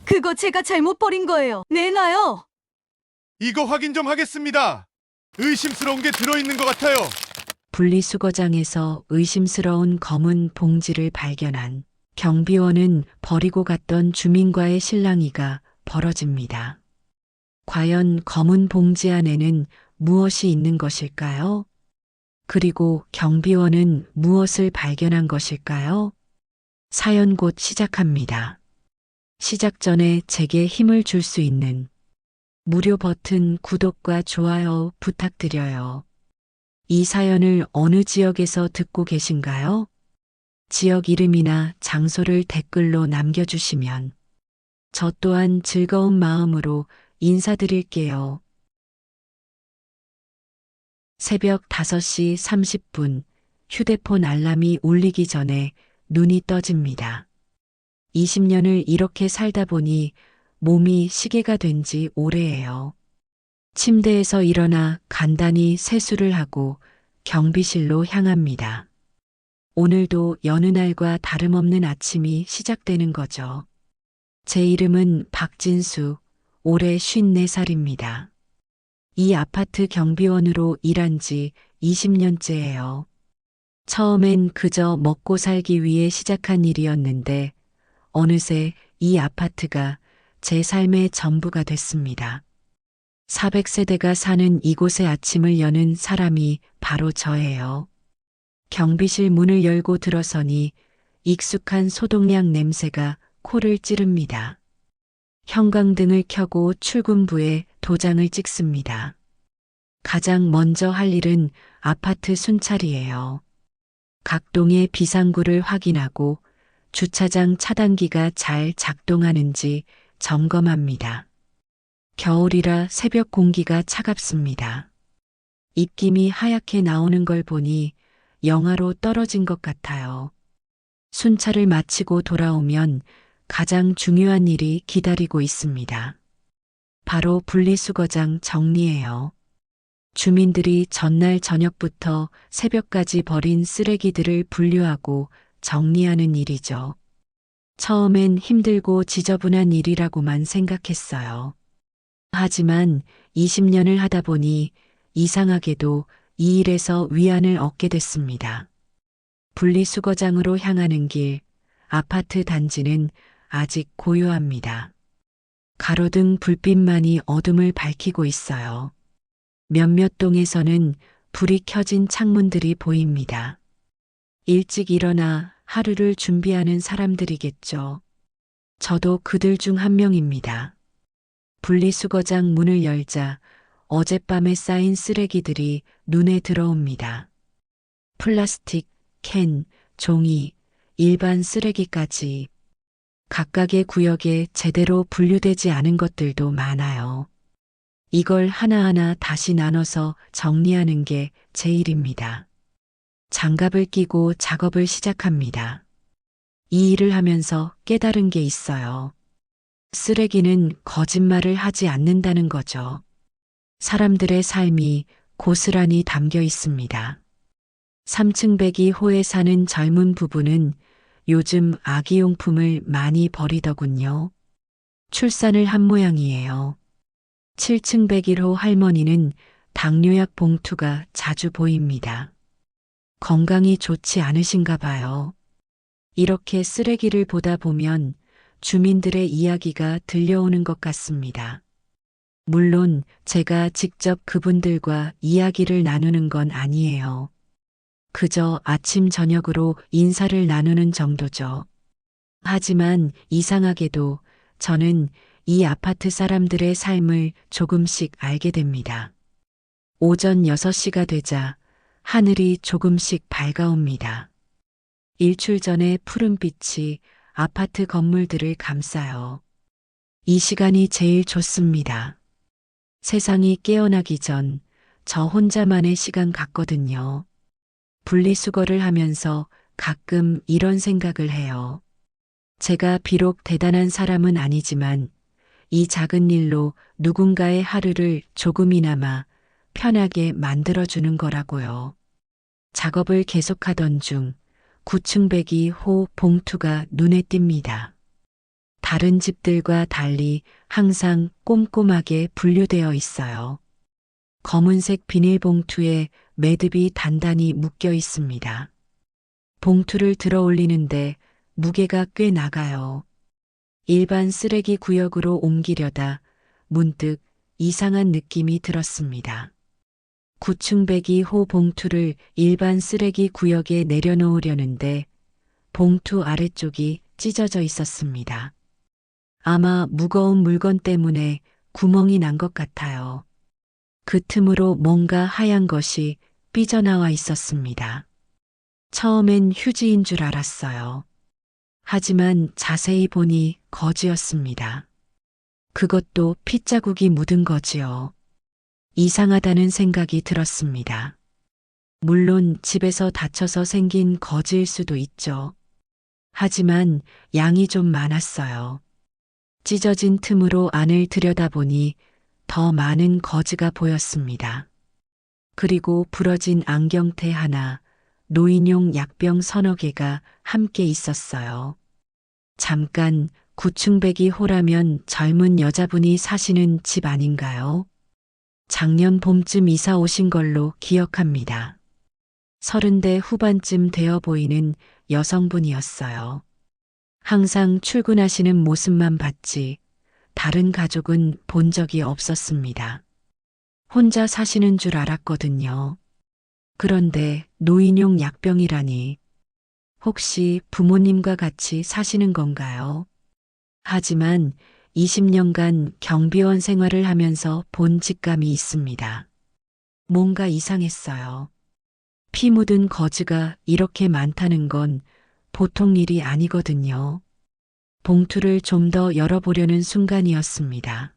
그거 제가 잘못 버린 거예요. 내놔요. 이거 확인 좀 하겠습니다. 의심스러운 게 들어있는 것 같아요. 분리수거장에서 의심스러운 검은 봉지를 발견한 경비원은 버리고 갔던 주민과의 실랑이가 벌어집니다. 과연 검은 봉지 안에는 무엇이 있는 것일까요? 그리고 경비원은 무엇을 발견한 것일까요? 사연 곧 시작합니다. 시작 전에 제게 힘을 줄 수 있는 무료 버튼 구독과 좋아요 부탁드려요. 이 사연을 어느 지역에서 듣고 계신가요? 지역 이름이나 장소를 댓글로 남겨주시면 저 또한 즐거운 마음으로 인사드릴게요. 새벽 5시 30분 휴대폰 알람이 울리기 전에 눈이 떠집니다. 20년을 이렇게 살다 보니 몸이 시계가 된 지 오래예요. 침대에서 일어나 간단히 세수를 하고 경비실로 향합니다. 오늘도 여느 날과 다름없는 아침이 시작되는 거죠. 제 이름은 박진수, 올해 54살입니다. 이 아파트 경비원으로 일한 지 20년째예요. 처음엔 그저 먹고 살기 위해 시작한 일이었는데 어느새 이 아파트가 제 삶의 전부가 됐습니다. 400세대가 사는 이곳의 아침을 여는 사람이 바로 저예요. 경비실 문을 열고 들어서니 익숙한 소독약 냄새가 코를 찌릅니다. 형광등을 켜고 출근부에 도장을 찍습니다. 가장 먼저 할 일은 아파트 순찰이에요. 각 동의 비상구를 확인하고 주차장 차단기가 잘 작동하는지 점검합니다. 겨울이라 새벽 공기가 차갑습니다. 입김이 하얗게 나오는 걸 보니 영하로 떨어진 것 같아요. 순찰을 마치고 돌아오면 가장 중요한 일이 기다리고 있습니다. 바로 분리수거장 정리예요. 주민들이 전날 저녁부터 새벽까지 버린 쓰레기들을 분류하고 정리하는 일이죠. 처음엔 힘들고 지저분한 일이라고만 생각했어요. 하지만 20년을 하다 보니 이상하게도 이 일에서 위안을 얻게 됐습니다. 분리수거장으로 향하는 길, 아파트 단지는 아직 고요합니다. 가로등 불빛만이 어둠을 밝히고 있어요. 몇몇 동에서는 불이 켜진 창문들이 보입니다. 일찍 일어나 하루를 준비하는 사람들이겠죠. 저도 그들 중 한 명입니다. 분리수거장 문을 열자 어젯밤에 쌓인 쓰레기들이 눈에 들어옵니다. 플라스틱, 캔, 종이, 일반 쓰레기까지 각각의 구역에 제대로 분류되지 않은 것들도 많아요. 이걸 하나하나 다시 나눠서 정리하는 게 제 일입니다. 장갑을 끼고 작업을 시작합니다. 이 일을 하면서 깨달은 게 있어요. 쓰레기는 거짓말을 하지 않는다는 거죠. 사람들의 삶이 고스란히 담겨 있습니다. 3층 배기호에 사는 젊은 부부는 요즘 아기용품을 많이 버리더군요. 출산을 한 모양이에요. 7층 101호 할머니는 당뇨약 봉투가 자주 보입니다. 건강이 좋지 않으신가 봐요. 이렇게 쓰레기를 보다 보면 주민들의 이야기가 들려오는 것 같습니다. 물론 제가 직접 그분들과 이야기를 나누는 건 아니에요. 그저 아침 저녁으로 인사를 나누는 정도죠. 하지만 이상하게도 저는 이 아파트 사람들의 삶을 조금씩 알게 됩니다. 오전 6시가 되자 하늘이 조금씩 밝아옵니다. 일출 전의 푸른빛이 아파트 건물들을 감싸요. 이 시간이 제일 좋습니다. 세상이 깨어나기 전 저 혼자만의 시간 같거든요. 분리수거를 하면서 가끔 이런 생각을 해요. 제가 비록 대단한 사람은 아니지만 이 작은 일로 누군가의 하루를 조금이나마 편하게 만들어주는 거라고요. 작업을 계속하던 중 9층 배기호 봉투가 눈에 띕니다. 다른 집들과 달리 항상 꼼꼼하게 분류되어 있어요. 검은색 비닐봉투에 매듭이 단단히 묶여 있습니다. 봉투를 들어 올리는데 무게가 꽤 나가요. 일반 쓰레기 구역으로 옮기려다 문득 이상한 느낌이 들었습니다. 9층 102호 봉투를 일반 쓰레기 구역에 내려놓으려는데 봉투 아래쪽이 찢어져 있었습니다. 아마 무거운 물건 때문에 구멍이 난 것 같아요. 그 틈으로 뭔가 하얀 것이 삐져나와 있었습니다. 처음엔 휴지인 줄 알았어요. 하지만 자세히 보니 거지였습니다. 그것도 핏자국이 묻은 거지요. 이상하다는 생각이 들었습니다. 물론 집에서 다쳐서 생긴 거지일 수도 있죠. 하지만 양이 좀 많았어요. 찢어진 틈으로 안을 들여다보니 더 많은 거즈가 보였습니다. 그리고 부러진 안경테 하나, 노인용 약병 서너 개가 함께 있었어요. 잠깐 9층 102호라면 젊은 여자분이 사시는 집 아닌가요? 작년 봄쯤 이사 오신 걸로 기억합니다. 30대 후반쯤 되어 보이는 여성분이었어요. 항상 출근하시는 모습만 봤지 다른 가족은 본 적이 없었습니다. 혼자 사시는 줄 알았거든요. 그런데 노인용 약병이라니 혹시 부모님과 같이 사시는 건가요? 하지만 20년간 경비원 생활을 하면서 본 직감이 있습니다. 뭔가 이상했어요. 피 묻은 거즈가 이렇게 많다는 건 보통 일이 아니거든요. 봉투를 좀 더 열어보려는 순간이었습니다.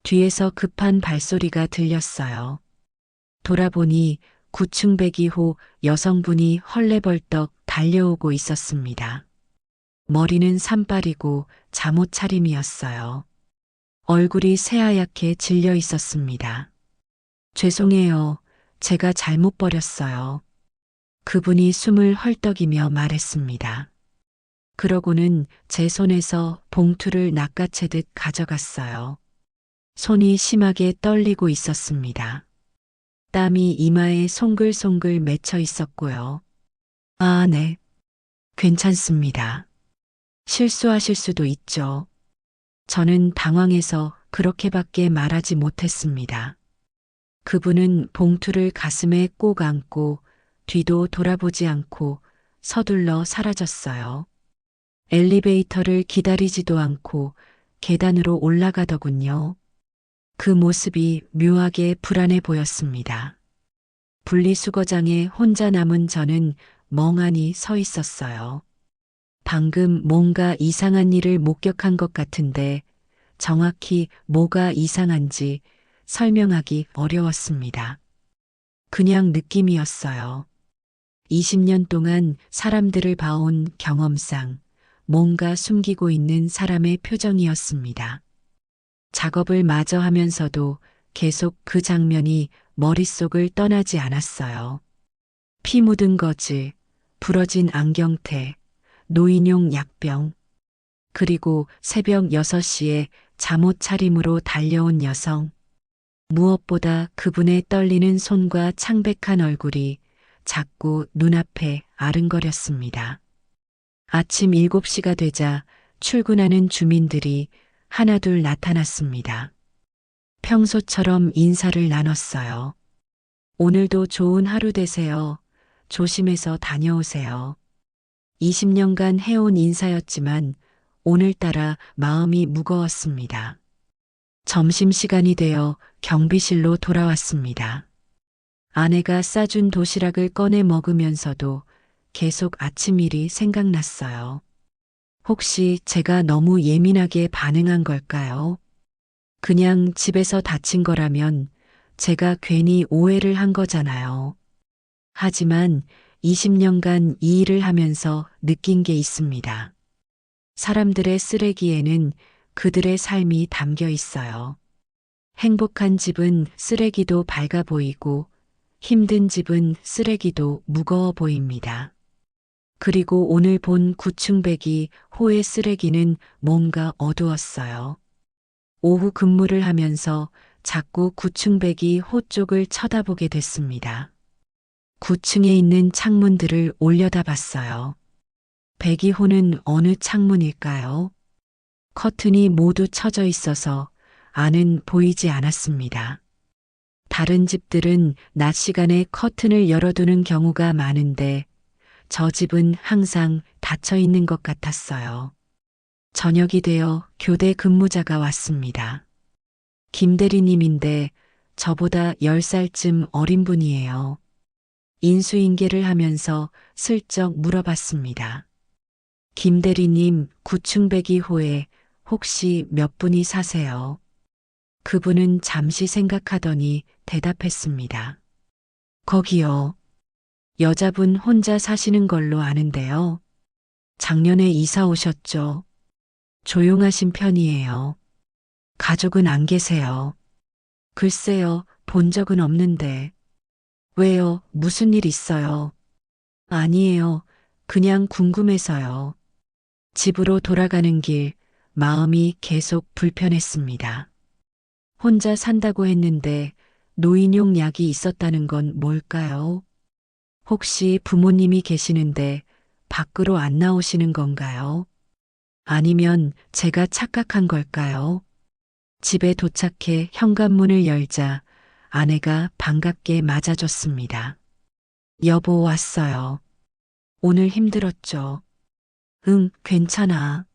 뒤에서 급한 발소리가 들렸어요. 돌아보니 9층 102호 여성분이 헐레벌떡 달려오고 있었습니다. 머리는 산발이고 잠옷 차림이었어요. 얼굴이 새하얗게 질려 있었습니다. 죄송해요. 제가 잘못 버렸어요. 그분이 숨을 헐떡이며 말했습니다. 그러고는 제 손에서 봉투를 낚아채듯 가져갔어요. 손이 심하게 떨리고 있었습니다. 땀이 이마에 송글송글 맺혀 있었고요. 아, 네. 괜찮습니다. 실수하실 수도 있죠. 저는 당황해서 그렇게밖에 말하지 못했습니다. 그분은 봉투를 가슴에 꼭 안고 뒤도 돌아보지 않고 서둘러 사라졌어요. 엘리베이터를 기다리지도 않고 계단으로 올라가더군요. 그 모습이 묘하게 불안해 보였습니다. 분리수거장에 혼자 남은 저는 멍하니 서 있었어요. 방금 뭔가 이상한 일을 목격한 것 같은데 정확히 뭐가 이상한지 설명하기 어려웠습니다. 그냥 느낌이었어요. 20년 동안 사람들을 봐온 경험상 뭔가 숨기고 있는 사람의 표정이었습니다. 작업을 마저 하면서도 계속 그 장면이 머릿속을 떠나지 않았어요. 피 묻은 거즈, 부러진 안경테, 노인용 약병, 그리고 새벽 6시에 잠옷 차림으로 달려온 여성. 무엇보다 그분의 떨리는 손과 창백한 얼굴이 자꾸 눈앞에 아른거렸습니다. 아침 7시가 되자 출근하는 주민들이 하나둘 나타났습니다. 평소처럼 인사를 나눴어요. 오늘도 좋은 하루 되세요. 조심해서 다녀오세요. 20년간 해온 인사였지만 오늘따라 마음이 무거웠습니다. 점심시간이 되어 경비실로 돌아왔습니다. 아내가 싸준 도시락을 꺼내 먹으면서도 계속 아침 일이 생각났어요. 혹시 제가 너무 예민하게 반응한 걸까요? 그냥 집에서 다친 거라면 제가 괜히 오해를 한 거잖아요. 하지만 20년간 이 일을 하면서 느낀 게 있습니다. 사람들의 쓰레기에는 그들의 삶이 담겨 있어요. 행복한 집은 쓰레기도 밝아 보이고 힘든 집은 쓰레기도 무거워 보입니다. 그리고 오늘 본 9층 배기 호의 쓰레기는 뭔가 어두웠어요. 오후 근무를 하면서 자꾸 9층 배기 호 쪽을 쳐다보게 됐습니다. 9층에 있는 창문들을 올려다 봤어요. 배기호는 어느 창문일까요? 커튼이 모두 쳐져 있어서 안은 보이지 않았습니다. 다른 집들은 낮 시간에 커튼을 열어두는 경우가 많은데 저 집은 항상 닫혀 있는 것 같았어요. 저녁이 되어 교대 근무자가 왔습니다. 김 대리님인데 저보다 10살쯤 어린 분이에요. 인수인계를 하면서 슬쩍 물어봤습니다. 김 대리님, 9층 배기호에 혹시 몇 분이 사세요? 그분은 잠시 생각하더니 대답했습니다. 거기요. 여자분 혼자 사시는 걸로 아는데요. 작년에 이사 오셨죠? 조용하신 편이에요. 가족은 안 계세요. 글쎄요, 본 적은 없는데. 왜요? 무슨 일 있어요? 아니에요. 그냥 궁금해서요. 집으로 돌아가는 길, 마음이 계속 불편했습니다. 혼자 산다고 했는데 노인용 약이 있었다는 건 뭘까요? 혹시 부모님이 계시는데 밖으로 안 나오시는 건가요? 아니면 제가 착각한 걸까요? 집에 도착해 현관문을 열자 아내가 반갑게 맞아줬습니다. 여보 왔어요. 오늘 힘들었죠? 응, 괜찮아.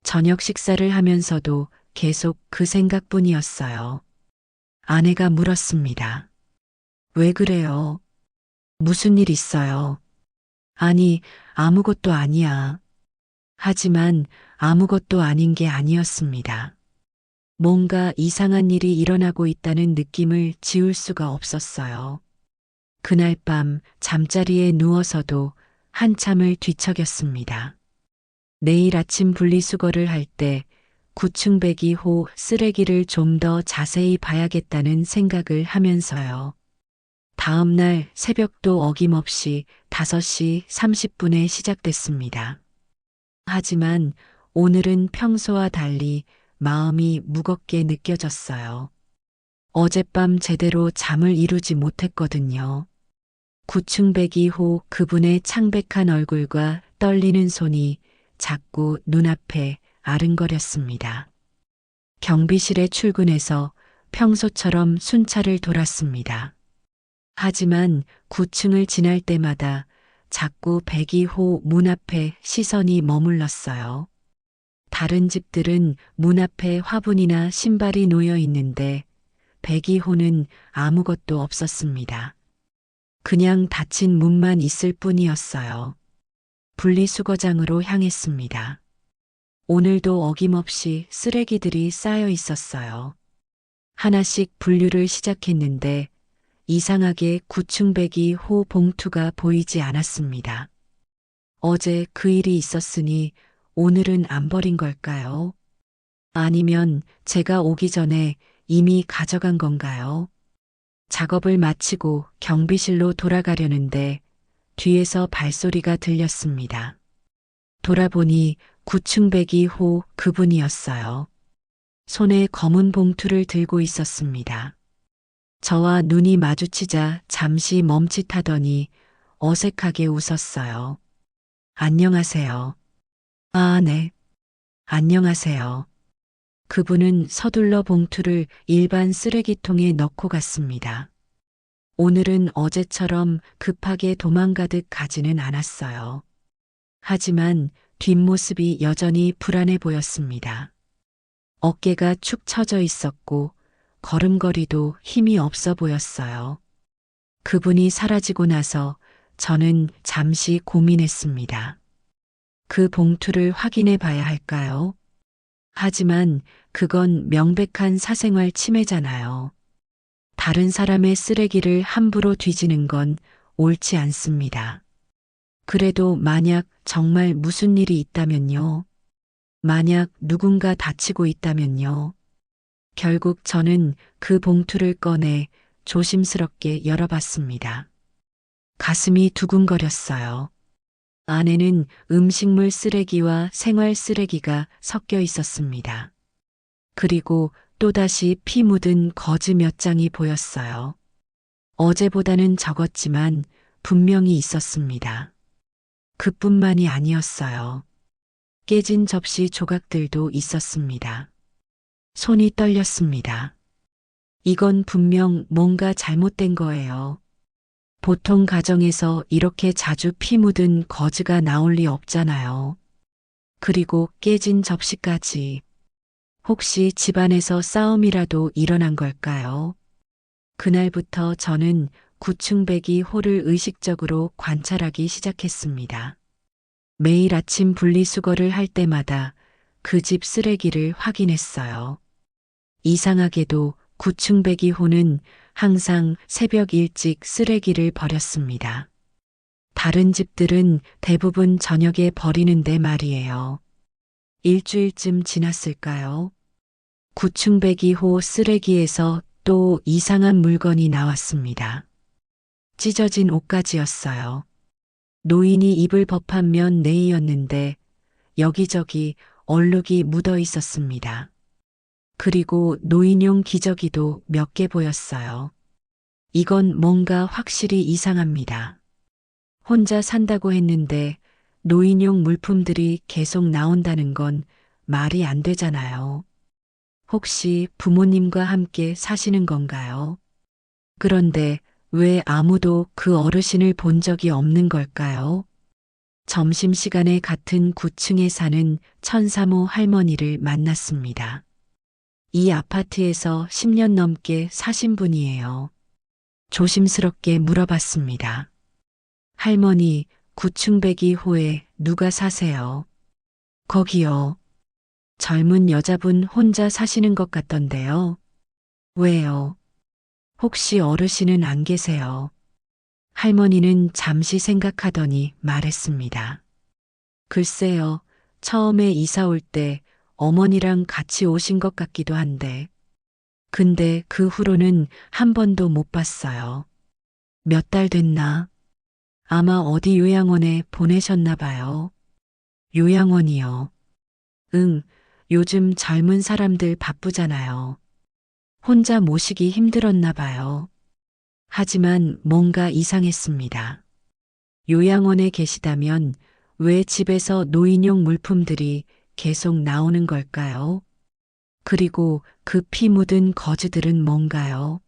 저녁 식사를 하면서도 계속 그 생각뿐이었어요. 아내가 물었습니다. 왜 그래요? 무슨 일 있어요? 아니, 아무것도 아니야. 하지만 아무것도 아닌 게 아니었습니다. 뭔가 이상한 일이 일어나고 있다는 느낌을 지울 수가 없었어요. 그날 밤 잠자리에 누워서도 한참을 뒤척였습니다. 내일 아침 분리수거를 할 때 9층 배기호 쓰레기를 좀 더 자세히 봐야겠다는 생각을 하면서요. 다음 날 새벽도 어김없이 5시 30분에 시작됐습니다. 하지만 오늘은 평소와 달리 마음이 무겁게 느껴졌어요. 어젯밤 제대로 잠을 이루지 못했거든요. 9층 배기호 그분의 창백한 얼굴과 떨리는 손이 자꾸 눈앞에 아른거렸습니다. 경비실에 출근해서 평소처럼 순찰을 돌았습니다. 하지만 9층을 지날 때마다 자꾸 배기호 문 앞에 시선이 머물렀어요. 다른 집들은 문 앞에 화분이나 신발이 놓여 있는데 배기호는 아무것도 없었습니다. 그냥 닫힌 문만 있을 뿐이었어요. 분리수거장으로 향했습니다. 오늘도 어김없이 쓰레기들이 쌓여 있었어요. 하나씩 분류를 시작했는데 이상하게 9층 배기호 봉투가 보이지 않았습니다. 어제 그 일이 있었으니 오늘은 안 버린 걸까요? 아니면 제가 오기 전에 이미 가져간 건가요? 작업을 마치고 경비실로 돌아가려는데 뒤에서 발소리가 들렸습니다. 돌아보니 9층 배기호 그분이었어요. 손에 검은 봉투를 들고 있었습니다. 저와 눈이 마주치자 잠시 멈칫하더니 어색하게 웃었어요. 안녕하세요. 아, 네. 안녕하세요. 그분은 서둘러 봉투를 일반 쓰레기통에 넣고 갔습니다. 오늘은 어제처럼 급하게 도망가듯 가지는 않았어요. 하지만 뒷모습이 여전히 불안해 보였습니다. 어깨가 축 처져 있었고 걸음걸이도 힘이 없어 보였어요. 그분이 사라지고 나서 저는 잠시 고민했습니다. 그 봉투를 확인해 봐야 할까요? 하지만 그건 명백한 사생활 침해잖아요. 다른 사람의 쓰레기를 함부로 뒤지는 건 옳지 않습니다. 그래도 만약 정말 무슨 일이 있다면요. 만약 누군가 다치고 있다면요. 결국 저는 그 봉투를 꺼내 조심스럽게 열어봤습니다. 가슴이 두근거렸어요. 안에는 음식물 쓰레기와 생활 쓰레기가 섞여 있었습니다. 그리고 또다시 피 묻은 거즈 몇 장이 보였어요. 어제보다는 적었지만 분명히 있었습니다. 그뿐만이 아니었어요. 깨진 접시 조각들도 있었습니다. 손이 떨렸습니다. 이건 분명 뭔가 잘못된 거예요. 보통 가정에서 이렇게 자주 피 묻은 거즈가 나올 리 없잖아요. 그리고 깨진 접시까지. 혹시 집안에서 싸움이라도 일어난 걸까요? 그날부터 저는 구충배기 홀을 의식적으로 관찰하기 시작했습니다. 매일 아침 분리수거를 할 때마다 그 집 쓰레기를 확인했어요. 이상하게도 구충배기 호는 항상 새벽 일찍 쓰레기를 버렸습니다. 다른 집들은 대부분 저녁에 버리는데 말이에요. 일주일쯤 지났을까요? 구충배기 호 쓰레기에서 또 이상한 물건이 나왔습니다. 찢어진 옷가지였어요. 노인이 입을 법한 면 내이였는데 여기저기 얼룩이 묻어 있었습니다. 그리고 노인용 기저귀도 몇 개 보였어요. 이건 뭔가 확실히 이상합니다. 혼자 산다고 했는데 노인용 물품들이 계속 나온다는 건 말이 안 되잖아요. 혹시 부모님과 함께 사시는 건가요? 그런데 왜 아무도 그 어르신을 본 적이 없는 걸까요? 점심시간에 같은 9층에 사는 천사모 할머니를 만났습니다. 이 아파트에서 10년 넘게 사신 분이에요. 조심스럽게 물어봤습니다. 할머니, 9층배기 호에 누가 사세요? 거기요. 젊은 여자분 혼자 사시는 것 같던데요. 왜요? 혹시 어르신은 안 계세요? 할머니는 잠시 생각하더니 말했습니다. 글쎄요, 처음에 이사 올 때 어머니랑 같이 오신 것 같기도 한데. 근데 그 후로는 한 번도 못 봤어요. 몇 달 됐나? 아마 어디 요양원에 보내셨나 봐요. 요양원이요. 응, 요즘 젊은 사람들 바쁘잖아요. 혼자 모시기 힘들었나 봐요. 하지만 뭔가 이상했습니다. 요양원에 계시다면 왜 집에서 노인용 물품들이 계속 나오는 걸까요? 그리고 그 피 묻은 거즈들은 뭔가요?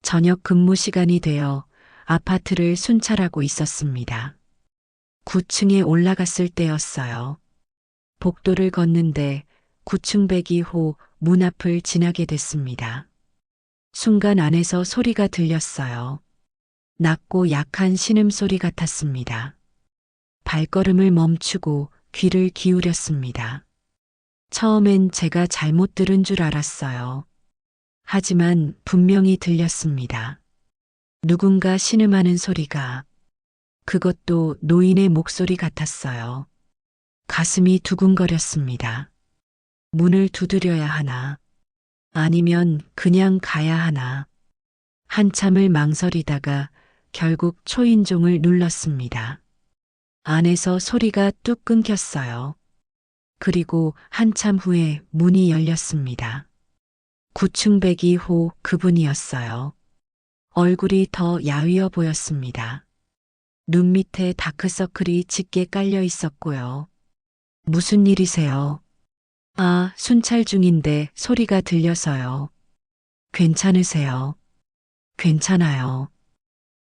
저녁 근무 시간이 되어 아파트를 순찰하고 있었습니다. 9층에 올라갔을 때였어요. 복도를 걷는데 9층배기 호 문 앞을 지나게 됐습니다. 순간 안에서 소리가 들렸어요. 낮고 약한 신음소리 같았습니다. 발걸음을 멈추고 귀를 기울였습니다. 처음엔 제가 잘못 들은 줄 알았어요. 하지만 분명히 들렸습니다. 누군가 신음하는 소리가. 그것도 노인의 목소리 같았어요. 가슴이 두근거렸습니다. 문을 두드려야 하나? 아니면 그냥 가야 하나? 한참을 망설이다가 결국 초인종을 눌렀습니다. 안에서 소리가 뚝 끊겼어요. 그리고 한참 후에 문이 열렸습니다. 9층배기 호 그분이었어요. 얼굴이 더 야위어 보였습니다. 눈 밑에 다크서클이 짙게 깔려 있었고요. 무슨 일이세요? 아, 순찰 중인데 소리가 들려서요. 괜찮으세요? 괜찮아요.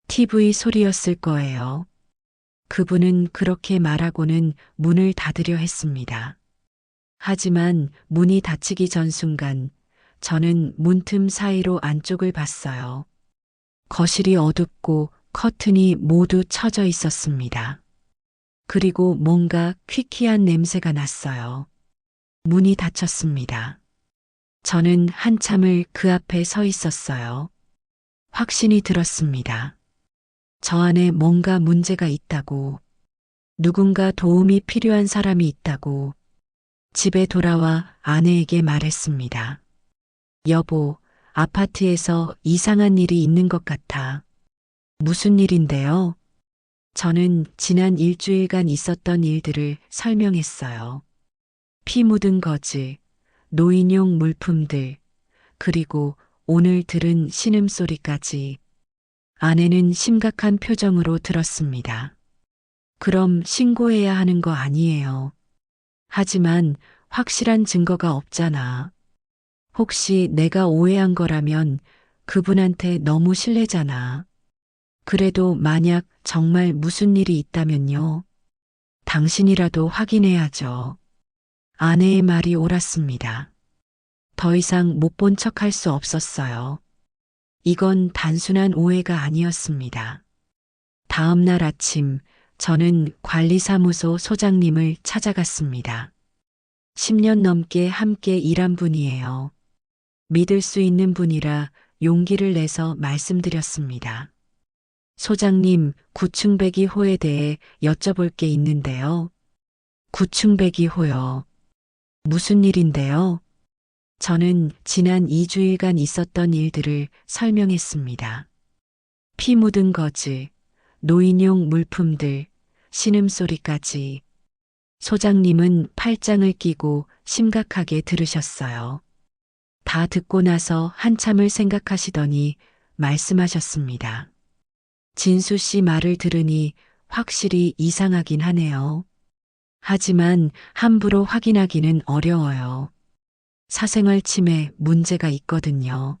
TV 소리였을 거예요. 그분은 그렇게 말하고는 문을 닫으려 했습니다. 하지만 문이 닫히기 전 순간 저는 문틈 사이로 안쪽을 봤어요. 거실이 어둡고 커튼이 모두 쳐져 있었습니다. 그리고 뭔가 퀴퀴한 냄새가 났어요. 문이 닫혔습니다. 저는 한참을 그 앞에 서 있었어요. 확신이 들었습니다. 저 안에 뭔가 문제가 있다고, 누군가 도움이 필요한 사람이 있다고 집에 돌아와 아내에게 말했습니다. 여보, 아파트에서 이상한 일이 있는 것 같아. 무슨 일인데요? 저는 지난 일주일간 있었던 일들을 설명했어요. 피 묻은 거즈, 노인용 물품들, 그리고 오늘 들은 신음소리까지. 아내는 심각한 표정으로 들었습니다. 그럼 신고해야 하는 거 아니에요. 하지만 확실한 증거가 없잖아. 혹시 내가 오해한 거라면 그분한테 너무 실례잖아. 그래도 만약 정말 무슨 일이 있다면요. 당신이라도 확인해야죠. 아내의 말이 옳았습니다. 더 이상 못 본 척 할 수 없었어요. 이건 단순한 오해가 아니었습니다. 다음 날 아침, 저는 관리사무소 소장님을 찾아갔습니다. 10년 넘게 함께 일한 분이에요. 믿을 수 있는 분이라 용기를 내서 말씀드렸습니다. 소장님, 구충배기호에 대해 여쭤볼 게 있는데요. 구충배기호요. 무슨 일인데요? 저는 지난 2주일간 있었던 일들을 설명했습니다. 피 묻은 거즈, 노인용 물품들, 신음소리까지. 소장님은 팔짱을 끼고 심각하게 들으셨어요. 다 듣고 나서 한참을 생각하시더니 말씀하셨습니다. 진수 씨 말을 들으니 확실히 이상하긴 하네요. 하지만 함부로 확인하기는 어려워요. 사생활 침해 문제가 있거든요.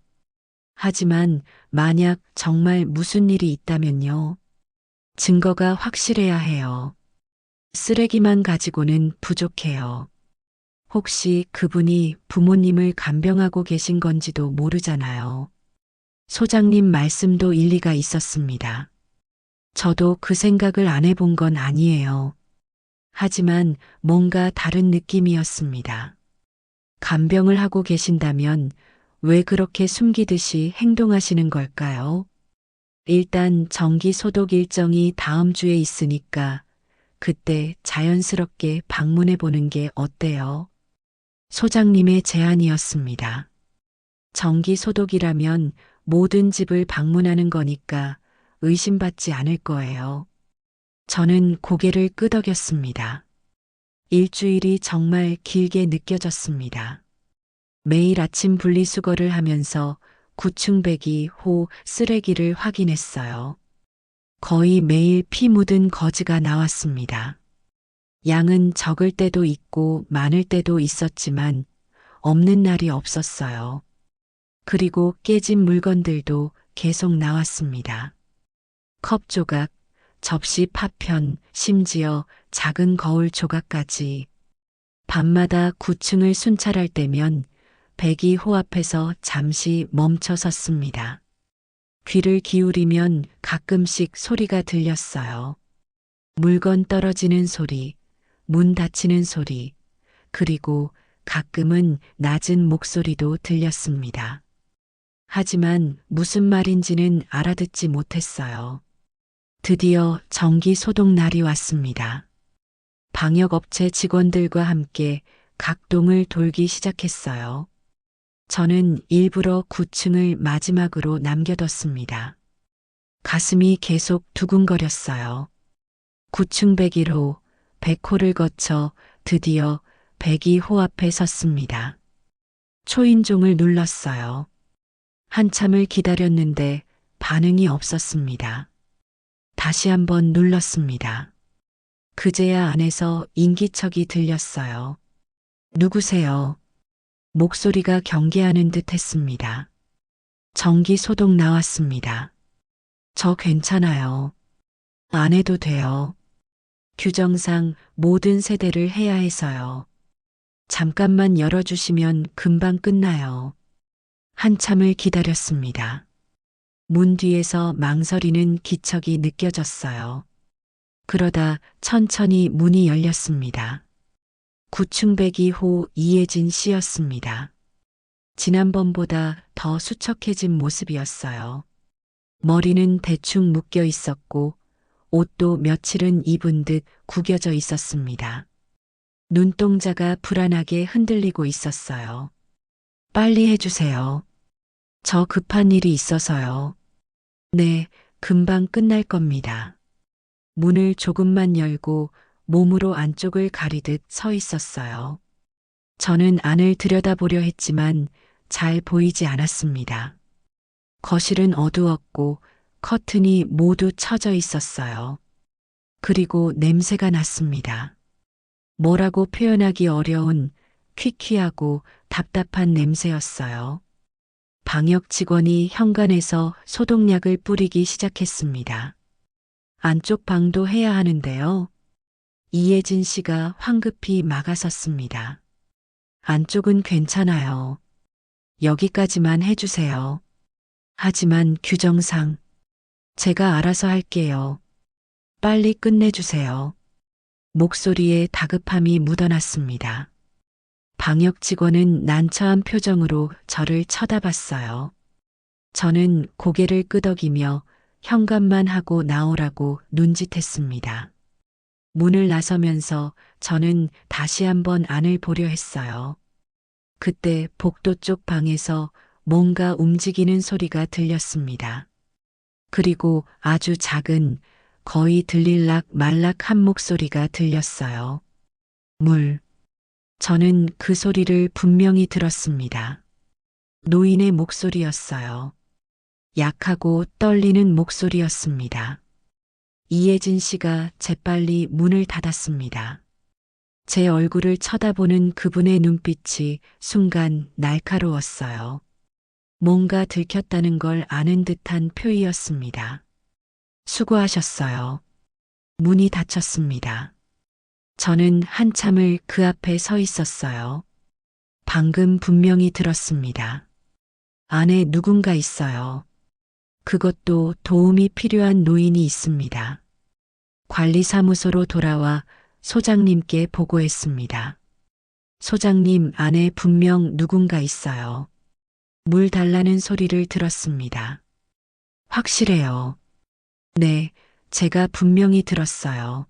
하지만 만약 정말 무슨 일이 있다면요. 증거가 확실해야 해요. 쓰레기만 가지고는 부족해요. 혹시 그분이 부모님을 간병하고 계신 건지도 모르잖아요. 소장님 말씀도 일리가 있었습니다. 저도 그 생각을 안 해본 건 아니에요. 하지만 뭔가 다른 느낌이었습니다. 간병을 하고 계신다면 왜 그렇게 숨기듯이 행동하시는 걸까요? 일단 정기 소독 일정이 다음 주에 있으니까 그때 자연스럽게 방문해 보는 게 어때요? 소장님의 제안이었습니다. 정기 소독이라면 모든 집을 방문하는 거니까 의심받지 않을 거예요. 저는 고개를 끄덕였습니다. 일주일이 정말 길게 느껴졌습니다. 매일 아침 분리수거를 하면서 구충배기호 쓰레기를 확인했어요. 거의 매일 피 묻은 거즈가 나왔습니다. 양은 적을 때도 있고 많을 때도 있었지만 없는 날이 없었어요. 그리고 깨진 물건들도 계속 나왔습니다. 컵 조각, 접시 파편, 심지어 작은 거울 조각까지. 밤마다 9층을 순찰할 때면 배기호 앞에서 잠시 멈춰 섰습니다. 귀를 기울이면 가끔씩 소리가 들렸어요. 물건 떨어지는 소리, 문 닫히는 소리, 그리고 가끔은 낮은 목소리도 들렸습니다. 하지만 무슨 말인지는 알아듣지 못했어요. 드디어 정기 소독 날이 왔습니다. 방역업체 직원들과 함께 각 동을 돌기 시작했어요. 저는 일부러 9층을 마지막으로 남겨뒀습니다. 가슴이 계속 두근거렸어요. 9층 101호, 100호를 거쳐 드디어 102호 앞에 섰습니다. 초인종을 눌렀어요. 한참을 기다렸는데 반응이 없었습니다. 다시 한번 눌렀습니다. 그제야 안에서 인기척이 들렸어요. 누구세요? 목소리가 경계하는 듯 했습니다. 정기 소독 나왔습니다. 저 괜찮아요. 안 해도 돼요. 규정상 모든 세대를 해야 해서요. 잠깐만 열어주시면 금방 끝나요. 한참을 기다렸습니다. 문 뒤에서 망설이는 기척이 느껴졌어요. 그러다 천천히 문이 열렸습니다. 구충배기호 이혜진 씨였습니다. 지난번보다 더 수척해진 모습이었어요. 머리는 대충 묶여 있었고 옷도 며칠은 입은 듯 구겨져 있었습니다. 눈동자가 불안하게 흔들리고 있었어요. 빨리 해주세요. 저 급한 일이 있어서요. 네, 금방 끝날 겁니다. 문을 조금만 열고 몸으로 안쪽을 가리듯 서 있었어요. 저는 안을 들여다보려 했지만 잘 보이지 않았습니다. 거실은 어두웠고 커튼이 모두 쳐져 있었어요. 그리고 냄새가 났습니다. 뭐라고 표현하기 어려운 퀴퀴하고 답답한 냄새였어요. 방역 직원이 현관에서 소독약을 뿌리기 시작했습니다. 안쪽 방도 해야 하는데요. 이예진 씨가 황급히 막아섰습니다. 안쪽은 괜찮아요. 여기까지만 해주세요. 하지만 규정상 제가 알아서 할게요. 빨리 끝내주세요. 목소리에 다급함이 묻어났습니다. 방역 직원은 난처한 표정으로 저를 쳐다봤어요. 저는 고개를 끄덕이며 현관만 하고 나오라고 눈짓했습니다. 문을 나서면서 저는 다시 한번 안을 보려 했어요. 그때 복도 쪽 방에서 뭔가 움직이는 소리가 들렸습니다. 그리고 아주 작은, 거의 들릴락 말락한 목소리가 들렸어요. 물. 저는 그 소리를 분명히 들었습니다. 노인의 목소리였어요. 약하고 떨리는 목소리였습니다. 이예진 씨가 재빨리 문을 닫았습니다. 제 얼굴을 쳐다보는 그분의 눈빛이 순간 날카로웠어요. 뭔가 들켰다는 걸 아는 듯한 표이였습니다. 수고하셨어요. 문이 닫혔습니다. 저는 한참을 그 앞에 서 있었어요. 방금 분명히 들었습니다. 안에 누군가 있어요. 그것도 도움이 필요한 노인이 있습니다. 관리사무소로 돌아와 소장님께 보고했습니다. 소장님, 안에 분명 누군가 있어요. 물 달라는 소리를 들었습니다. 확실해요. 네, 제가 분명히 들었어요.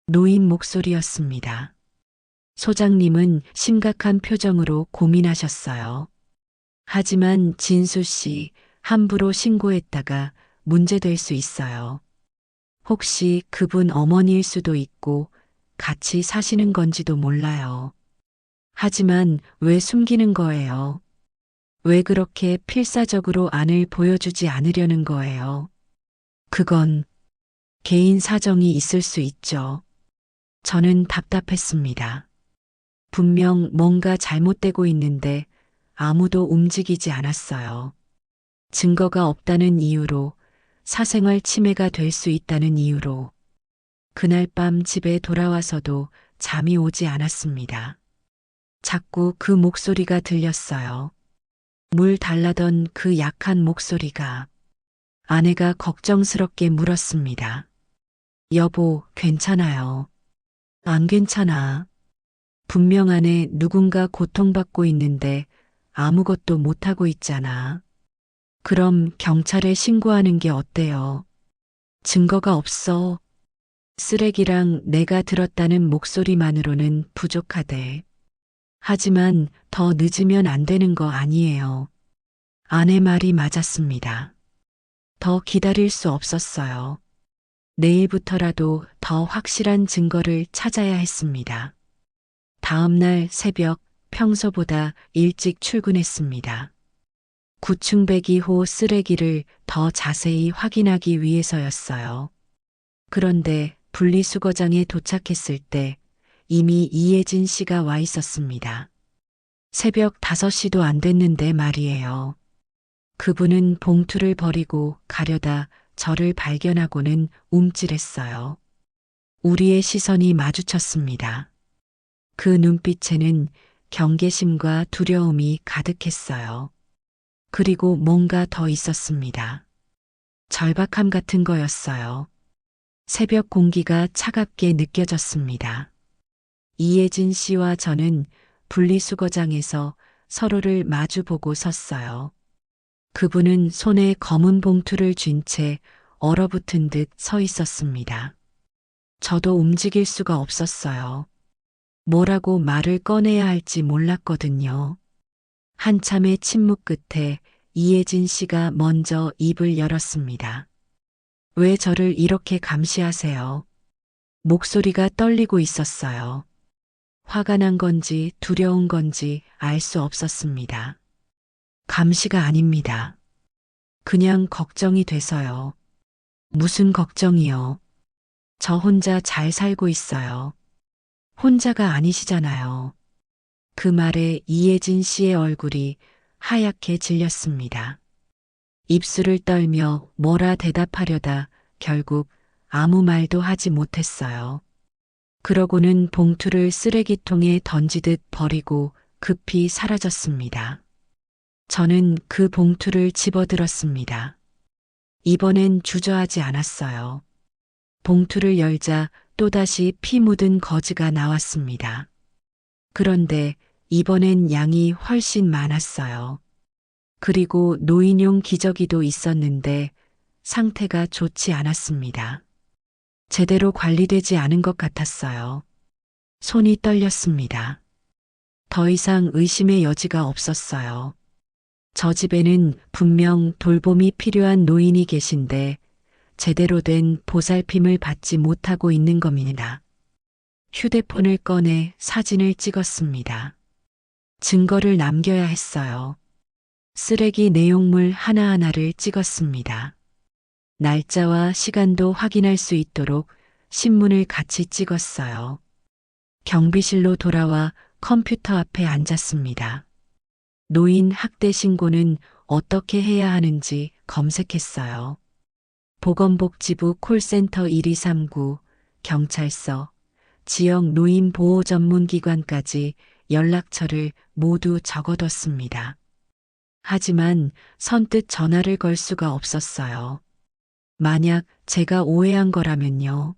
노인 목소리였습니다. 소장님은 심각한 표정으로 고민하셨어요. 하지만 진수 씨, 함부로 신고했다가 문제될 수 있어요. 혹시 그분 어머니일 수도 있고 같이 사시는 건지도 몰라요. 하지만 왜 숨기는 거예요? 왜 그렇게 필사적으로 안을 보여주지 않으려는 거예요? 그건 개인 사정이 있을 수 있죠. 저는 답답했습니다. 분명 뭔가 잘못되고 있는데 아무도 움직이지 않았어요. 증거가 없다는 이유로, 사생활 침해가 될 수 있다는 이유로. 그날 밤 집에 돌아와서도 잠이 오지 않았습니다. 자꾸 그 목소리가 들렸어요. 물 달라던 그 약한 목소리가. 아내가 걱정스럽게 물었습니다. 여보, 괜찮아요. 안 괜찮아. 분명 안에 누군가 고통받고 있는데 아무것도 못하고 있잖아. 그럼 경찰에 신고하는 게 어때요? 증거가 없어. 쓰레기랑 내가 들었다는 목소리만으로는 부족하대. 하지만 더 늦으면 안 되는 거 아니에요. 아내 말이 맞았습니다. 더 기다릴 수 없었어요. 내일부터라도 더 확실한 증거를 찾아야 했습니다. 다음 날 새벽 평소보다 일찍 출근했습니다. 9층 102호 쓰레기를 더 자세히 확인하기 위해서였어요. 그런데 분리수거장에 도착했을 때 이미 이예진 씨가 와 있었습니다. 새벽 5시도 안 됐는데 말이에요. 그분은 봉투를 버리고 가려다 저를 발견하고는 움찔했어요. 우리의 시선이 마주쳤습니다. 그 눈빛에는 경계심과 두려움이 가득했어요. 그리고 뭔가 더 있었습니다. 절박함 같은 거였어요. 새벽 공기가 차갑게 느껴졌습니다. 이예진 씨와 저는 분리수거장에서 서로를 마주보고 섰어요. 그분은 손에 검은 봉투를 쥔 채 얼어붙은 듯 서 있었습니다. 저도 움직일 수가 없었어요. 뭐라고 말을 꺼내야 할지 몰랐거든요. 한참의 침묵 끝에 이예진 씨가 먼저 입을 열었습니다. 왜 저를 이렇게 감시하세요? 목소리가 떨리고 있었어요. 화가 난 건지 두려운 건지 알 수 없었습니다. 감시가 아닙니다. 그냥 걱정이 돼서요. 무슨 걱정이요? 저 혼자 잘 살고 있어요. 혼자가 아니시잖아요. 그 말에 이혜진 씨의 얼굴이 하얗게 질렸습니다. 입술을 떨며 뭐라 대답하려다 결국 아무 말도 하지 못했어요. 그러고는 봉투를 쓰레기통에 던지듯 버리고 급히 사라졌습니다. 저는 그 봉투를 집어들었습니다. 이번엔 주저하지 않았어요. 봉투를 열자 또다시 피 묻은 거즈가 나왔습니다. 그런데 이번엔 양이 훨씬 많았어요. 그리고 노인용 기저귀도 있었는데 상태가 좋지 않았습니다. 제대로 관리되지 않은 것 같았어요. 손이 떨렸습니다. 더 이상 의심의 여지가 없었어요. 저 집에는 분명 돌봄이 필요한 노인이 계신데 제대로 된 보살핌을 받지 못하고 있는 겁니다. 휴대폰을 꺼내 사진을 찍었습니다. 증거를 남겨야 했어요. 쓰레기 내용물 하나하나를 찍었습니다. 날짜와 시간도 확인할 수 있도록 신문을 같이 찍었어요. 경비실로 돌아와 컴퓨터 앞에 앉았습니다. 노인 학대 신고는 어떻게 해야 하는지 검색했어요. 보건복지부 콜센터 1239, 경찰서, 지역 노인 보호 전문기관까지 연락처를 모두 적어뒀습니다. 하지만 선뜻 전화를 걸 수가 없었어요. 만약 제가 오해한 거라면요.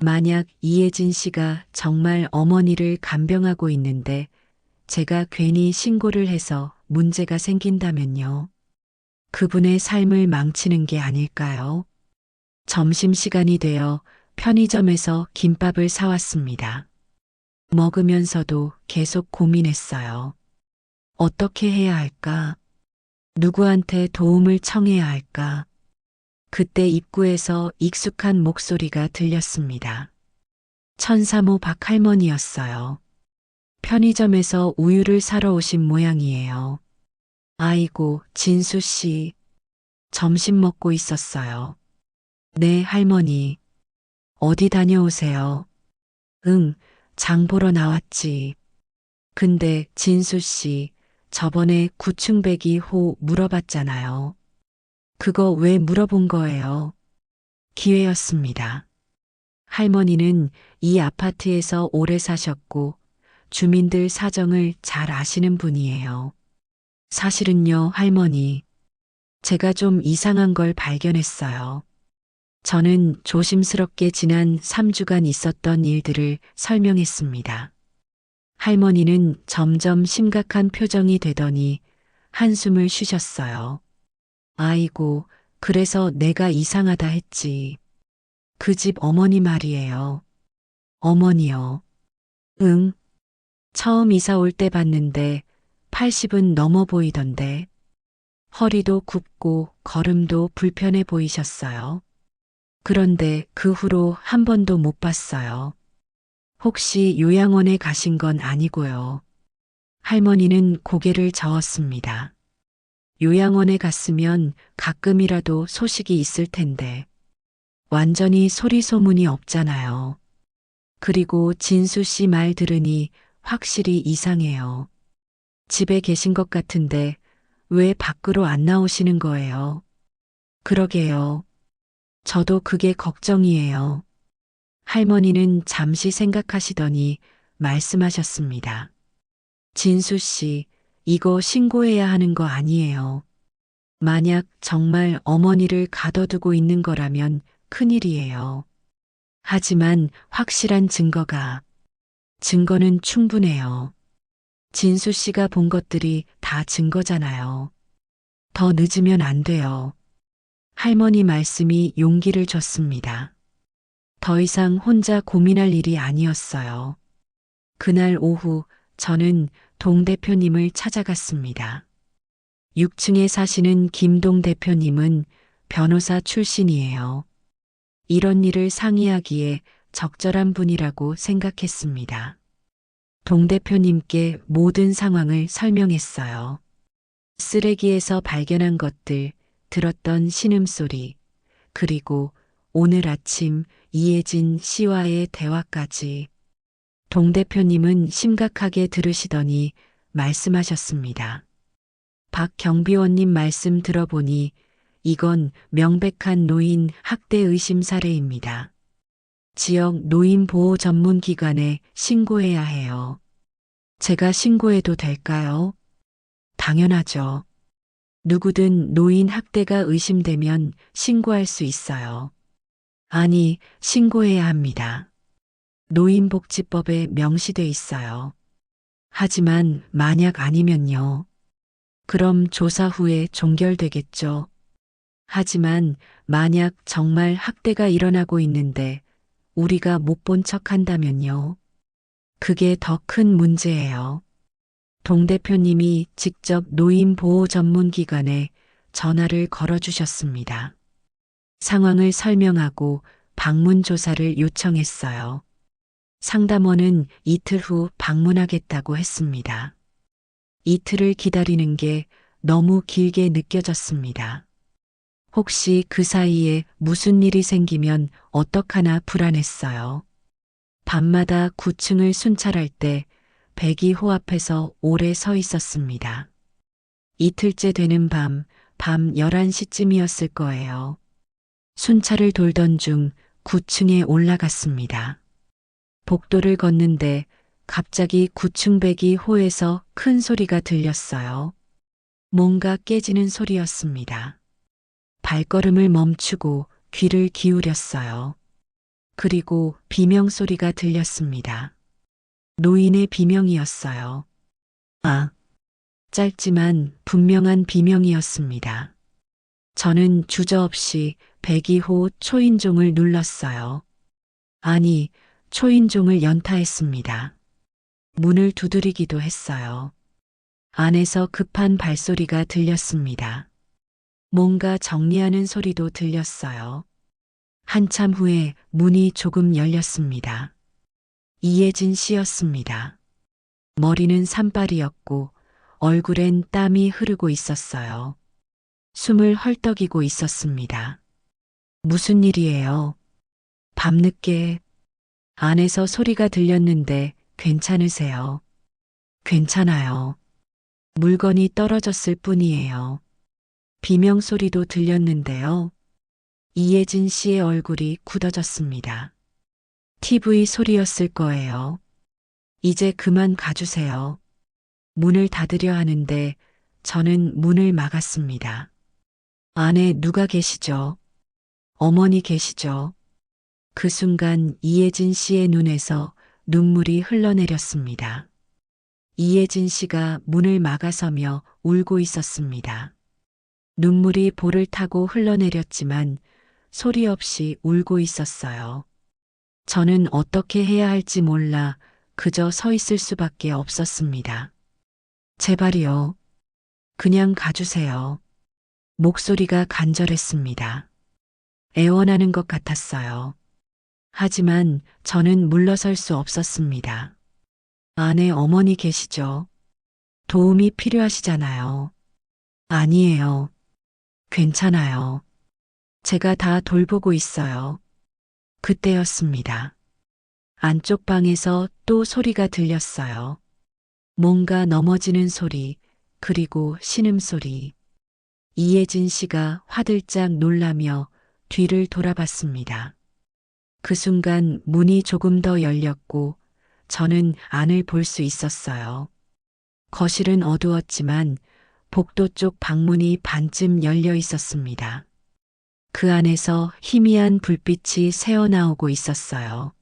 만약 이혜진 씨가 정말 어머니를 간병하고 있는데 제가 괜히 신고를 해서 문제가 생긴다면요. 그분의 삶을 망치는 게 아닐까요? 점심시간이 되어 편의점에서 김밥을 사왔습니다. 먹으면서도 계속 고민했어요. 어떻게 해야 할까? 누구한테 도움을 청해야 할까? 그때 입구에서 익숙한 목소리가 들렸습니다. 천사모 박할머니였어요. 편의점에서 우유를 사러 오신 모양이에요. 아이고, 진수 씨. 점심 먹고 있었어요. 네, 할머니. 어디 다녀오세요? 응, 장 보러 나왔지. 근데 진수 씨, 저번에 구충배기 호 물어봤잖아요. 그거 왜 물어본 거예요? 기회였습니다. 할머니는 이 아파트에서 오래 사셨고 주민들 사정을 잘 아시는 분이에요. 사실은요, 할머니. 제가 좀 이상한 걸 발견했어요. 저는 조심스럽게 지난 3주간 있었던 일들을 설명했습니다. 할머니는 점점 심각한 표정이 되더니 한숨을 쉬셨어요. 아이고, 그래서 내가 이상하다 했지. 그 집 어머니 말이에요. 어머니요. 응. 처음 이사 올 때 봤는데 80은 넘어 보이던데. 허리도 굽고 걸음도 불편해 보이셨어요. 그런데 그 후로 한 번도 못 봤어요. 혹시 요양원에 가신 건 아니고요. 할머니는 고개를 저었습니다. 요양원에 갔으면 가끔이라도 소식이 있을 텐데. 완전히 소리 소문이 없잖아요. 그리고 진수 씨 말 들으니 확실히 이상해요. 집에 계신 것 같은데 왜 밖으로 안 나오시는 거예요? 그러게요. 저도 그게 걱정이에요. 할머니는 잠시 생각하시더니 말씀하셨습니다. 진수 씨, 이거 신고해야 하는 거 아니에요. 만약 정말 어머니를 가둬두고 있는 거라면 큰일이에요. 하지만 확실한 증거는 충분해요. 진수 씨가 본 것들이 다 증거잖아요. 더 늦으면 안 돼요. 할머니 말씀이 용기를 줬습니다. 더 이상 혼자 고민할 일이 아니었어요. 그날 오후 저는 동 대표님을 찾아갔습니다. 6층에 사시는 김동 대표님은 변호사 출신이에요. 이런 일을 상의하기에 적절한 분이라고 생각했습니다. 동 대표님께 모든 상황을 설명했어요. 쓰레기에서 발견한 것들, 들었던 신음소리, 그리고 오늘 아침 이혜진 씨와의 대화까지. 동 대표님은 심각하게 들으시더니 말씀하셨습니다. 박 경비원님 말씀 들어보니 이건 명백한 노인 학대 의심 사례입니다. 지역 노인 보호 전문 기관에 신고해야 해요. 제가 신고해도 될까요? 당연하죠. 누구든 노인 학대가 의심되면 신고할 수 있어요. 아니, 신고해야 합니다. 노인복지법에 명시돼 있어요. 하지만 만약 아니면요. 그럼 조사 후에 종결되겠죠. 하지만 만약 정말 학대가 일어나고 있는데 우리가 못 본 척 한다면요. 그게 더 큰 문제예요. 동 대표님이 직접 노인보호 전문기관에 전화를 걸어주셨습니다. 상황을 설명하고 방문 조사를 요청했어요. 상담원은 이틀 후 방문하겠다고 했습니다. 이틀을 기다리는 게 너무 길게 느껴졌습니다. 혹시 그 사이에 무슨 일이 생기면 어떡하나 불안했어요. 밤마다 9층을 순찰할 때 백이호 앞에서 오래 서 있었습니다. 이틀째 되는 밤 11시쯤이었을 거예요. 순찰을 돌던 중 9층에 올라갔습니다. 복도를 걷는데 갑자기 9층 백이호에서 큰 소리가 들렸어요. 뭔가 깨지는 소리였습니다. 발걸음을 멈추고 귀를 기울였어요. 그리고 비명 소리가 들렸습니다. 노인의 비명이었어요. 아, 짧지만 분명한 비명이었습니다. 저는 주저없이 102호 초인종을 눌렀어요. 아니, 초인종을 연타했습니다. 문을 두드리기도 했어요. 안에서 급한 발소리가 들렸습니다. 뭔가 정리하는 소리도 들렸어요. 한참 후에 문이 조금 열렸습니다. 이혜진 씨였습니다. 머리는 산발이었고 얼굴엔 땀이 흐르고 있었어요. 숨을 헐떡이고 있었습니다. 무슨 일이에요? 밤늦게 안에서 소리가 들렸는데 괜찮으세요? 괜찮아요. 물건이 떨어졌을 뿐이에요. 비명 소리도 들렸는데요. 이혜진 씨의 얼굴이 굳어졌습니다. TV 소리였을 거예요. 이제 그만 가주세요. 문을 닫으려 하는데 저는 문을 막았습니다. 안에 누가 계시죠? 어머니 계시죠? 그 순간 이혜진 씨의 눈에서 눈물이 흘러내렸습니다. 이혜진 씨가 문을 막아서며 울고 있었습니다. 눈물이 볼을 타고 흘러내렸지만 소리 없이 울고 있었어요. 저는 어떻게 해야 할지 몰라 그저 서 있을 수밖에 없었습니다. 제발이요. 그냥 가주세요. 목소리가 간절했습니다. 애원하는 것 같았어요. 하지만 저는 물러설 수 없었습니다. 안에 어머니 계시죠? 도움이 필요하시잖아요. 아니에요. 괜찮아요. 제가 다 돌보고 있어요. 그때였습니다. 안쪽 방에서 또 소리가 들렸어요. 뭔가 넘어지는 소리, 그리고 신음소리. 이혜진 씨가 화들짝 놀라며 뒤를 돌아봤습니다. 그 순간 문이 조금 더 열렸고 저는 안을 볼 수 있었어요. 거실은 어두웠지만 복도 쪽 방문이 반쯤 열려 있었습니다. 그 안에서 희미한 불빛이 새어나오고 있었어요.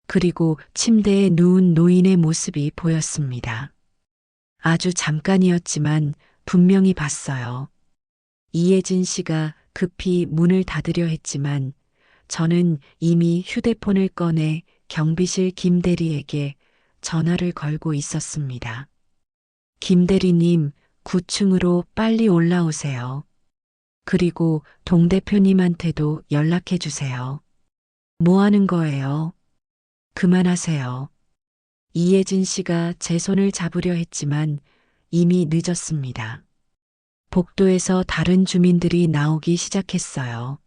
그리고 침대에 누운 노인의 모습이 보였습니다. 아주 잠깐이었지만 분명히 봤어요. 이혜진 씨가 급히 문을 닫으려 했지만 저는 이미 휴대폰을 꺼내 경비실 김 대리에게 전화를 걸고 있었습니다. 김 대리님, 9층으로 빨리 올라오세요. 그리고 동 대표님한테도 연락해 주세요. 뭐 하는 거예요? 그만하세요. 이예진 씨가 제 손을 잡으려 했지만 이미 늦었습니다. 복도에서 다른 주민들이 나오기 시작했어요.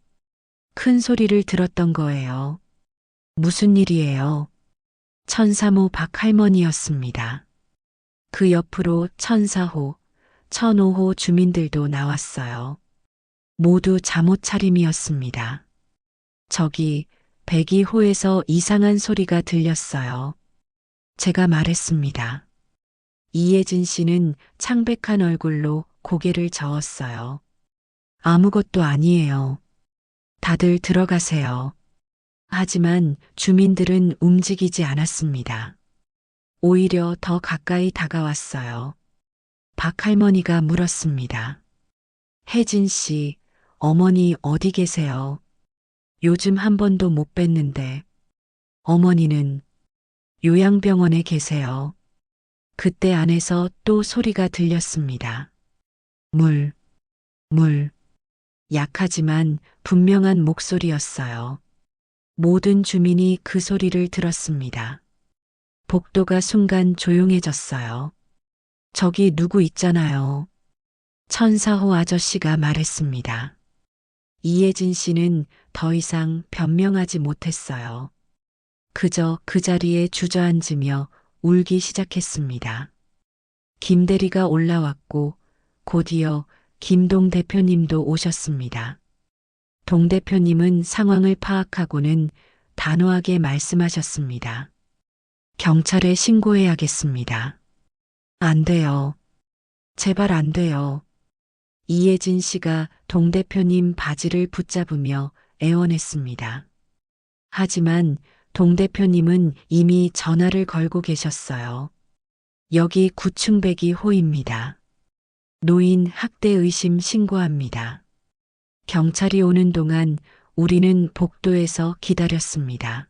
큰 소리를 들었던 거예요. 무슨 일이에요? 천사모 박할머니였습니다. 그 옆으로 천사호, 천오호 주민들도 나왔어요. 모두 잠옷 차림이었습니다. 저기 102호에서 이상한 소리가 들렸어요. 제가 말했습니다. 이예진 씨는 창백한 얼굴로 고개를 저었어요. 아무것도 아니에요. 다들 들어가세요. 하지만 주민들은 움직이지 않았습니다. 오히려 더 가까이 다가왔어요. 박할머니가 물었습니다. 혜진 씨, 어머니 어디 계세요? 요즘 한 번도 못 뵀는데. 어머니는 요양병원에 계세요. 그때 안에서 또 소리가 들렸습니다. 물, 물. 약하지만 분명한 목소리였어요. 모든 주민이 그 소리를 들었습니다. 복도가 순간 조용해졌어요. 저기 누구 있잖아요. 천사호 아저씨가 말했습니다. 이예진 씨는 더 이상 변명하지 못했어요. 그저 그 자리에 주저앉으며 울기 시작했습니다. 김 대리가 올라왔고 곧이어 김동 대표님도 오셨습니다. 동 대표님은 상황을 파악하고는 단호하게 말씀하셨습니다. 경찰에 신고해야겠습니다. 안 돼요. 제발 안 돼요. 이예진 씨가 동 대표님 바지를 붙잡으며 애원했습니다. 하지만 동 대표님은 이미 전화를 걸고 계셨어요. 여기 9층 102호입니다. 노인 학대 의심 신고합니다. 경찰이 오는 동안 우리는 복도에서 기다렸습니다.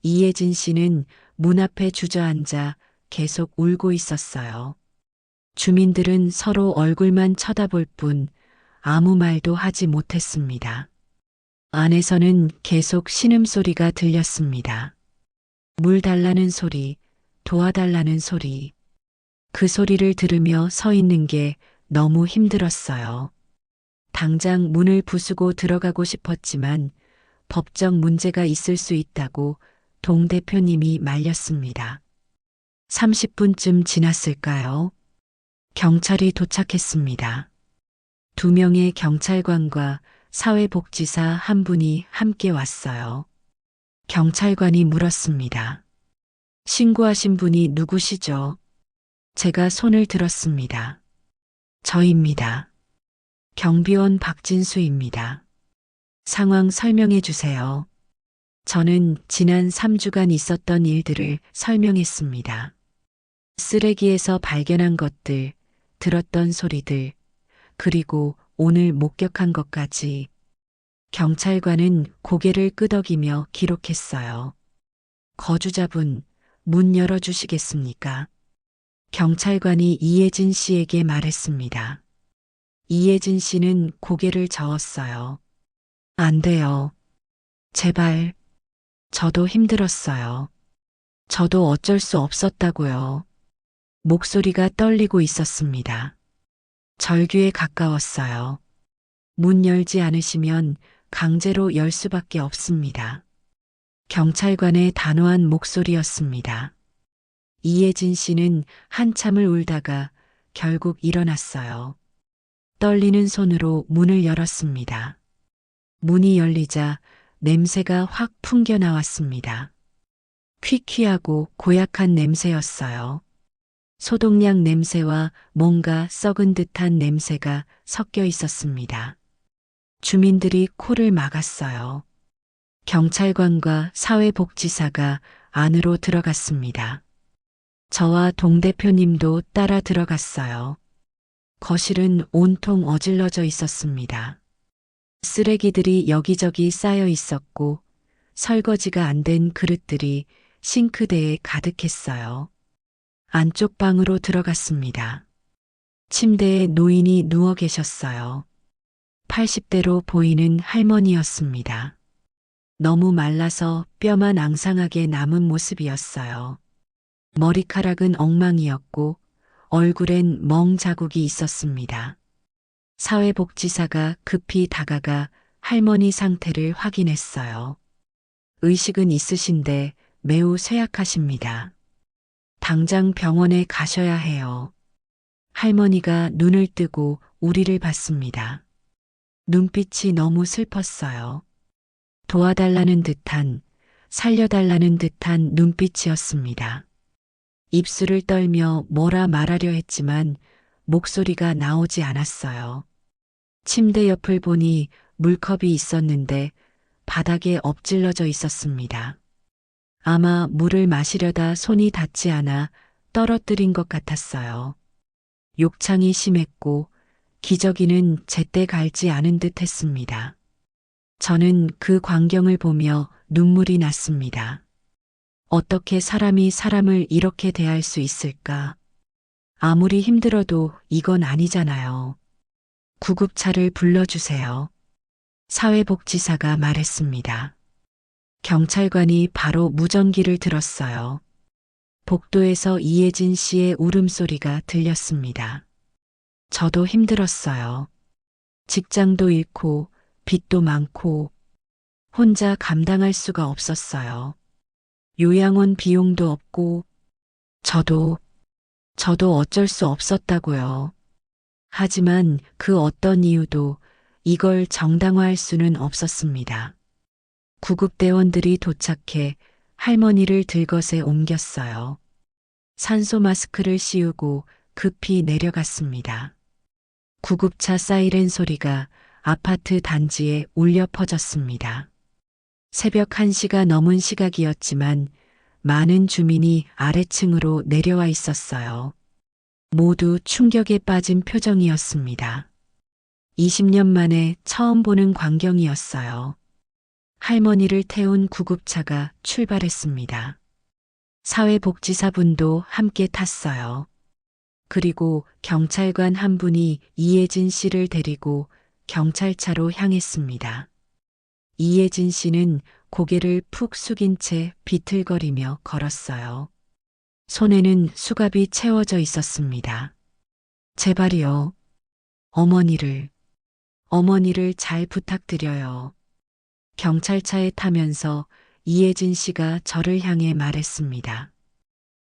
이예진 씨는 문 앞에 주저앉아 계속 울고 있었어요. 주민들은 서로 얼굴만 쳐다볼 뿐 아무 말도 하지 못했습니다. 안에서는 계속 신음소리가 들렸습니다. 물 달라는 소리, 도와달라는 소리. 그 소리를 들으며 서 있는 게 너무 힘들었어요. 당장 문을 부수고 들어가고 싶었지만 법적 문제가 있을 수 있다고 동 대표님이 말렸습니다. 30분쯤 지났을까요? 경찰이 도착했습니다. 2명의 경찰관과 사회복지사 한 분이 함께 왔어요. 경찰관이 물었습니다. 신고하신 분이 누구시죠? 제가 손을 들었습니다. 저입니다. 경비원 박진수입니다. 상황 설명해 주세요. 저는 지난 3주간 있었던 일들을 설명했습니다. 쓰레기에서 발견한 것들, 들었던 소리들, 그리고 오늘 목격한 것까지. 경찰관은 고개를 끄덕이며 기록했어요. 거주자분, 문 열어주시겠습니까? 경찰관이 이예진 씨에게 말했습니다. 이예진 씨는 고개를 저었어요. 안 돼요. 제발. 저도 힘들었어요. 저도 어쩔 수 없었다고요. 목소리가 떨리고 있었습니다. 절규에 가까웠어요. 문 열지 않으시면 강제로 열 수밖에 없습니다. 경찰관의 단호한 목소리였습니다. 이예진 씨는 한참을 울다가 결국 일어났어요. 떨리는 손으로 문을 열었습니다. 문이 열리자 냄새가 확 풍겨 나왔습니다. 퀴퀴하고 고약한 냄새였어요. 소독약 냄새와 뭔가 썩은 듯한 냄새가 섞여 있었습니다. 주민들이 코를 막았어요. 경찰관과 사회복지사가 안으로 들어갔습니다. 저와 동 대표님도 따라 들어갔어요. 거실은 온통 어질러져 있었습니다. 쓰레기들이 여기저기 쌓여 있었고 설거지가 안 된 그릇들이 싱크대에 가득했어요. 안쪽 방으로 들어갔습니다. 침대에 노인이 누워 계셨어요. 80대로 보이는 할머니였습니다. 너무 말라서 뼈만 앙상하게 남은 모습이었어요. 머리카락은 엉망이었고 얼굴엔 멍 자국이 있었습니다. 사회복지사가 급히 다가가 할머니 상태를 확인했어요. 의식은 있으신데 매우 쇠약하십니다. 당장 병원에 가셔야 해요. 할머니가 눈을 뜨고 우리를 봤습니다. 눈빛이 너무 슬펐어요. 도와달라는 듯한, 살려달라는 듯한 눈빛이었습니다. 입술을 떨며 뭐라 말하려 했지만 목소리가 나오지 않았어요. 침대 옆을 보니 물컵이 있었는데 바닥에 엎질러져 있었습니다. 아마 물을 마시려다 손이 닿지 않아 떨어뜨린 것 같았어요. 욕창이 심했고 기저귀는 제때 갈지 않은 듯 했습니다. 저는 그 광경을 보며 눈물이 났습니다. 어떻게 사람이 사람을 이렇게 대할 수 있을까? 아무리 힘들어도 이건 아니잖아요. 구급차를 불러주세요. 사회복지사가 말했습니다. 경찰관이 바로 무전기를 들었어요. 복도에서 이혜진 씨의 울음소리가 들렸습니다. 저도 힘들었어요. 직장도 잃고 빚도 많고 혼자 감당할 수가 없었어요. 요양원 비용도 없고 저도 어쩔 수 없었다고요. 하지만 그 어떤 이유도 이걸 정당화할 수는 없었습니다. 구급대원들이 도착해 할머니를 들것에 옮겼어요. 산소 마스크를 씌우고 급히 내려갔습니다. 구급차 사이렌 소리가 아파트 단지에 울려 퍼졌습니다. 새벽 1시가 넘은 시각이었지만 많은 주민이 아래층으로 내려와 있었어요. 모두 충격에 빠진 표정이었습니다. 20년 만에 처음 보는 광경이었어요. 할머니를 태운 구급차가 출발했습니다. 사회복지사분도 함께 탔어요. 그리고 경찰관 한 분이 이혜진 씨를 데리고 경찰차로 향했습니다. 이혜진 씨는 고개를 푹 숙인 채 비틀거리며 걸었어요. 손에는 수갑이 채워져 있었습니다. 제발요. 어머니를 잘 부탁드려요. 경찰차에 타면서 이혜진 씨가 저를 향해 말했습니다.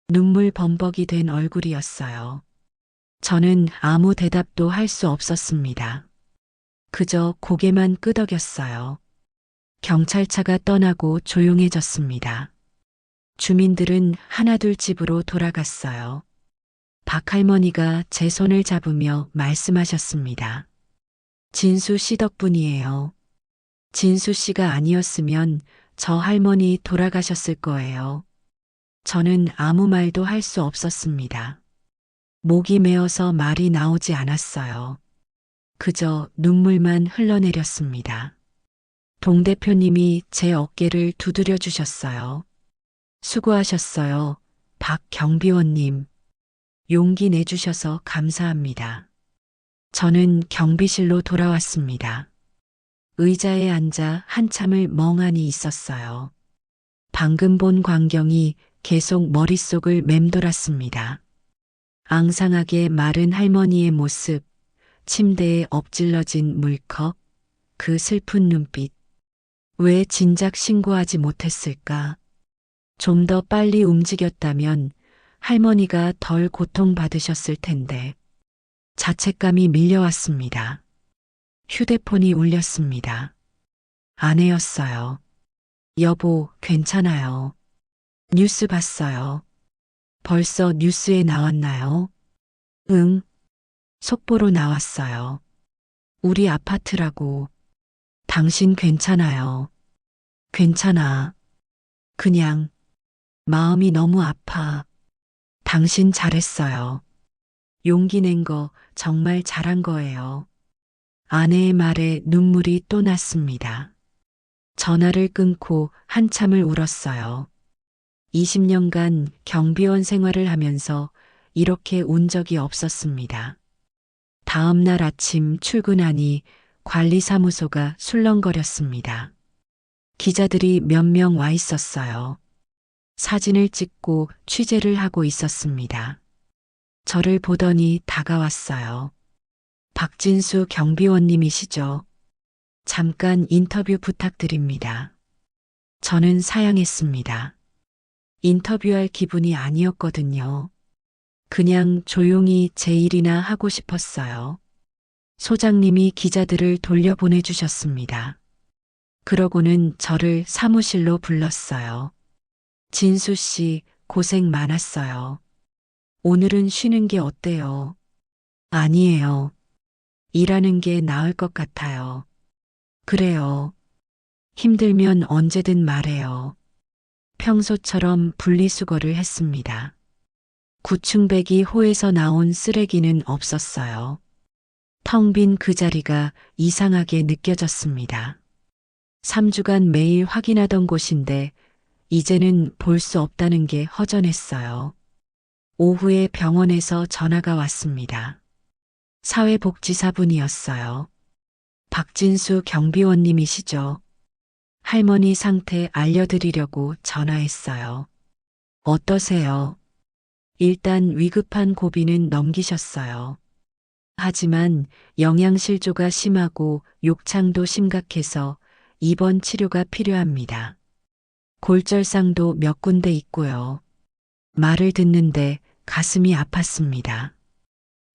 눈물 범벅이 된 얼굴이었어요. 저는 아무 대답도 할 수 없었습니다. 그저 고개만 끄덕였어요. 경찰차가 떠나고 조용해졌습니다. 주민들은 하나둘 집으로 돌아갔어요. 박할머니가 제 손을 잡으며 말씀하셨습니다. 진수 씨 덕분이에요. 진수 씨가 아니었으면 저 할머니 돌아가셨을 거예요. 저는 아무 말도 할 수 없었습니다. 목이 메어서 말이 나오지 않았어요. 그저 눈물만 흘러내렸습니다. 동 대표님이 제 어깨를 두드려 주셨어요. 수고하셨어요, 박 경비원님. 용기 내주셔서 감사합니다. 저는 경비실로 돌아왔습니다. 의자에 앉아 한참을 멍하니 있었어요. 방금 본 광경이 계속 머릿속을 맴돌았습니다. 앙상하게 마른 할머니의 모습, 침대에 엎질러진 물컵, 그 슬픈 눈빛. 왜 진작 신고하지 못했을까? 좀 더 빨리 움직였다면 할머니가 덜 고통받으셨을 텐데. 자책감이 밀려왔습니다. 휴대폰이 울렸습니다. 아내였어요. 여보, 괜찮아요. 뉴스 봤어요. 벌써 뉴스에 나왔나요? 응. 속보로 나왔어요. 우리 아파트라고. 당신 괜찮아요. 괜찮아. 그냥 마음이 너무 아파. 당신 잘했어요. 용기 낸 거 정말 잘한 거예요. 아내의 말에 눈물이 또 났습니다. 전화를 끊고 한참을 울었어요. 20년간 경비원 생활을 하면서 이렇게 운 적이 없었습니다. 다음 날 아침 출근하니 관리사무소가 술렁거렸습니다. 기자들이 몇 명 와 있었어요. 사진을 찍고 취재를 하고 있었습니다. 저를 보더니 다가왔어요. 박진수 경비원님이시죠? 잠깐 인터뷰 부탁드립니다. 저는 사양했습니다. 인터뷰할 기분이 아니었거든요. 그냥 조용히 제 일이나 하고 싶었어요. 소장님이 기자들을 돌려보내주셨습니다. 그러고는 저를 사무실로 불렀어요. 진수 씨, 고생 많았어요. 오늘은 쉬는 게 어때요? 아니에요. 일하는 게 나을 것 같아요. 그래요. 힘들면 언제든 말해요. 평소처럼 분리수거를 했습니다. 구충배기 호에서 나온 쓰레기는 없었어요. 텅 빈 그 자리가 이상하게 느껴졌습니다. 3주간 매일 확인하던 곳인데 이제는 볼 수 없다는 게 허전했어요. 오후에 병원에서 전화가 왔습니다. 사회복지사분이었어요. 박진수 경비원님이시죠? 할머니 상태 알려드리려고 전화했어요. 어떠세요? 일단 위급한 고비는 넘기셨어요. 하지만 영양실조가 심하고 욕창도 심각해서 입원 치료가 필요합니다. 골절상도 몇 군데 있고요. 말을 듣는데 가슴이 아팠습니다.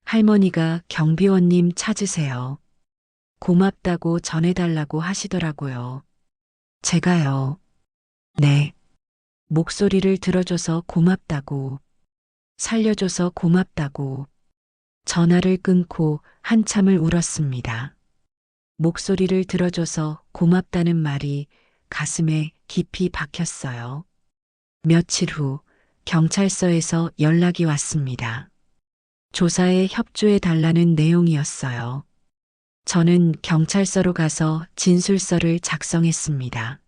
할머니가 경비원님 찾으세요. 고맙다고 전해달라고 하시더라고요. 제가요. 네. 목소리를 들어줘서 고맙다고. 살려줘서 고맙다고. 전화를 끊고 한참을 울었습니다. 목소리를 들어줘서 고맙다는 말이 가슴에 깊이 박혔어요. 며칠 후 경찰서에서 연락이 왔습니다. 조사에 협조해 달라는 내용이었어요. 저는 경찰서로 가서 진술서를 작성했습니다.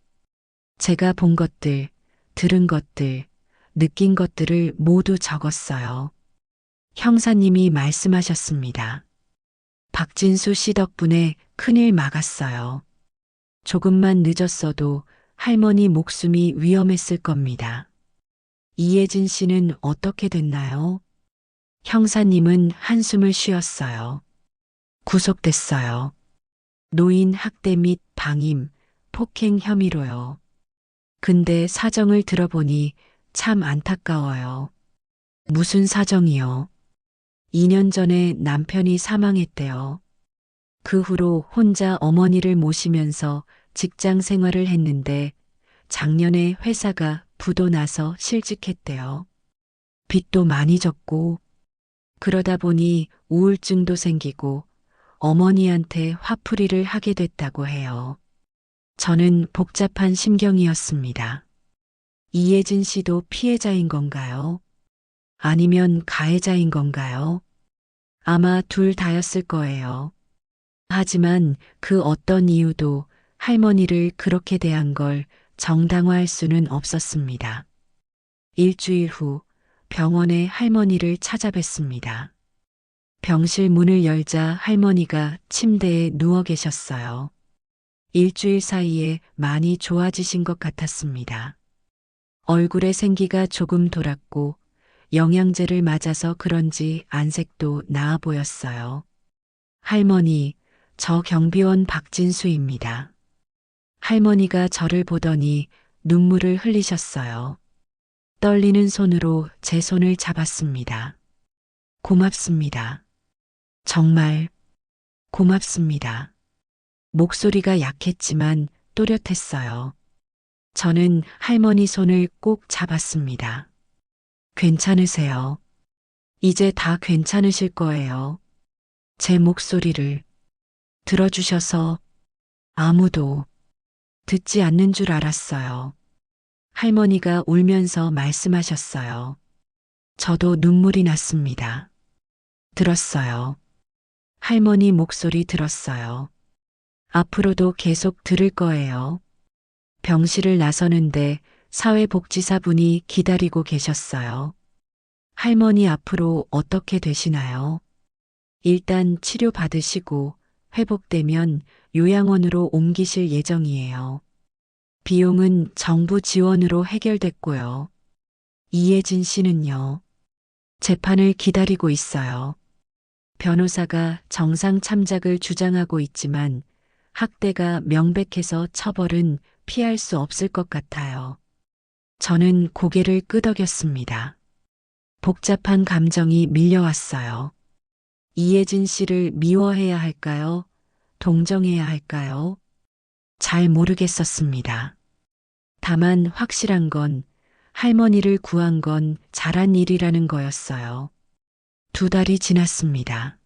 제가 본 것들, 들은 것들, 느낀 것들을 모두 적었어요. 형사님이 말씀하셨습니다. 박진수 씨 덕분에 큰일 막았어요. 조금만 늦었어도 할머니 목숨이 위험했을 겁니다. 이혜진 씨는 어떻게 됐나요? 형사님은 한숨을 쉬었어요. 구속됐어요. 노인 학대 및 방임, 폭행 혐의로요. 근데 사정을 들어보니 참 안타까워요. 무슨 사정이요? 2년 전에 남편이 사망했대요. 그 후로 혼자 어머니를 모시면서 직장 생활을 했는데 작년에 회사가 부도 나서 실직했대요. 빚도 많이 졌고 그러다 보니 우울증도 생기고 어머니한테 화풀이를 하게 됐다고 해요. 저는 복잡한 심경이었습니다. 이혜진 씨도 피해자인 건가요? 아니면 가해자인 건가요? 아마 둘 다였을 거예요. 하지만 그 어떤 이유도 할머니를 그렇게 대한 걸 정당화할 수는 없었습니다. 일주일 후 병원에 할머니를 찾아뵀습니다. 병실 문을 열자 할머니가 침대에 누워 계셨어요. 일주일 사이에 많이 좋아지신 것 같았습니다. 얼굴에 생기가 조금 돌았고 영양제를 맞아서 그런지 안색도 나아 보였어요. 할머니, 저 경비원 박진수입니다. 할머니가 저를 보더니 눈물을 흘리셨어요. 떨리는 손으로 제 손을 잡았습니다. 고맙습니다. 정말 고맙습니다. 목소리가 약했지만 또렷했어요. 저는 할머니 손을 꼭 잡았습니다. 괜찮으세요? 이제 다 괜찮으실 거예요. 제 목소리를 들어주셔서 아무도 듣지 않는 줄 알았어요. 할머니가 울면서 말씀하셨어요. 저도 눈물이 났습니다. 들었어요. 할머니 목소리 들었어요. 앞으로도 계속 들을 거예요. 병실을 나서는데 사회복지사분이 기다리고 계셨어요. 할머니 앞으로 어떻게 되시나요? 일단 치료받으시고 회복되면 요양원으로 옮기실 예정이에요. 비용은 정부 지원으로 해결됐고요. 이예진 씨는요. 재판을 기다리고 있어요. 변호사가 정상 참작을 주장하고 있지만 학대가 명백해서 처벌은 피할 수 없을 것 같아요. 저는 고개를 끄덕였습니다. 복잡한 감정이 밀려왔어요. 이예진 씨를 미워해야 할까요? 동정해야 할까요? 잘 모르겠었습니다. 다만 확실한 건 할머니를 구한 건 잘한 일이라는 거였어요. 2달이 지났습니다.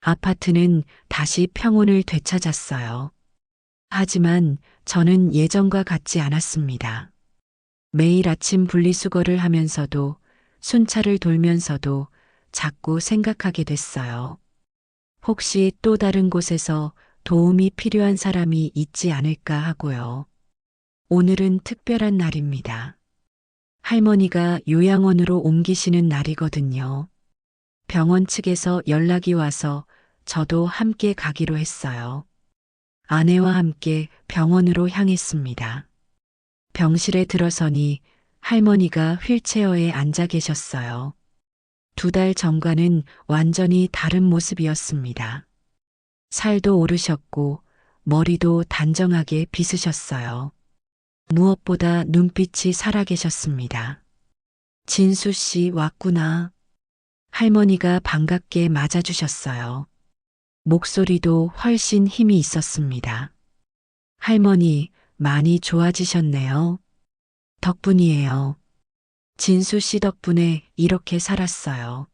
아파트는 다시 평온을 되찾았어요. 하지만 저는 예전과 같지 않았습니다. 매일 아침 분리수거를 하면서도 순찰을 돌면서도 자꾸 생각하게 됐어요. 혹시 또 다른 곳에서 도움이 필요한 사람이 있지 않을까 하고요. 오늘은 특별한 날입니다. 할머니가 요양원으로 옮기시는 날이거든요. 병원 측에서 연락이 와서 저도 함께 가기로 했어요. 아내와 함께 병원으로 향했습니다. 병실에 들어서니 할머니가 휠체어에 앉아 계셨어요. 2달 전과는 완전히 다른 모습이었습니다. 살도 오르셨고 머리도 단정하게 빗으셨어요. 무엇보다 눈빛이 살아계셨습니다. 진수 씨 왔구나. 할머니가 반갑게 맞아주셨어요. 목소리도 훨씬 힘이 있었습니다. 할머니, 많이 좋아지셨네요. 덕분이에요. 진수 씨 덕분에 이렇게 살았어요.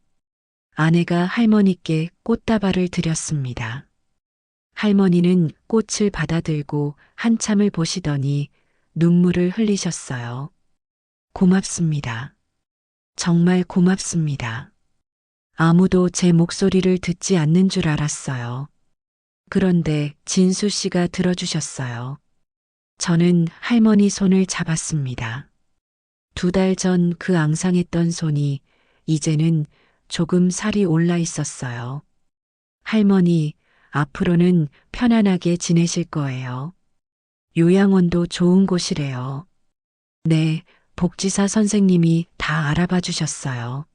아내가 할머니께 꽃다발을 드렸습니다. 할머니는 꽃을 받아들고 한참을 보시더니 눈물을 흘리셨어요. 고맙습니다. 정말 고맙습니다. 아무도 제 목소리를 듣지 않는 줄 알았어요. 그런데 진수 씨가 들어주셨어요. 저는 할머니 손을 잡았습니다. 2달 전 그 앙상했던 손이 이제는 조금 살이 올라 있었어요. 할머니, 앞으로는 편안하게 지내실 거예요. 요양원도 좋은 곳이래요. 네, 복지사 선생님이 다 알아봐 주셨어요.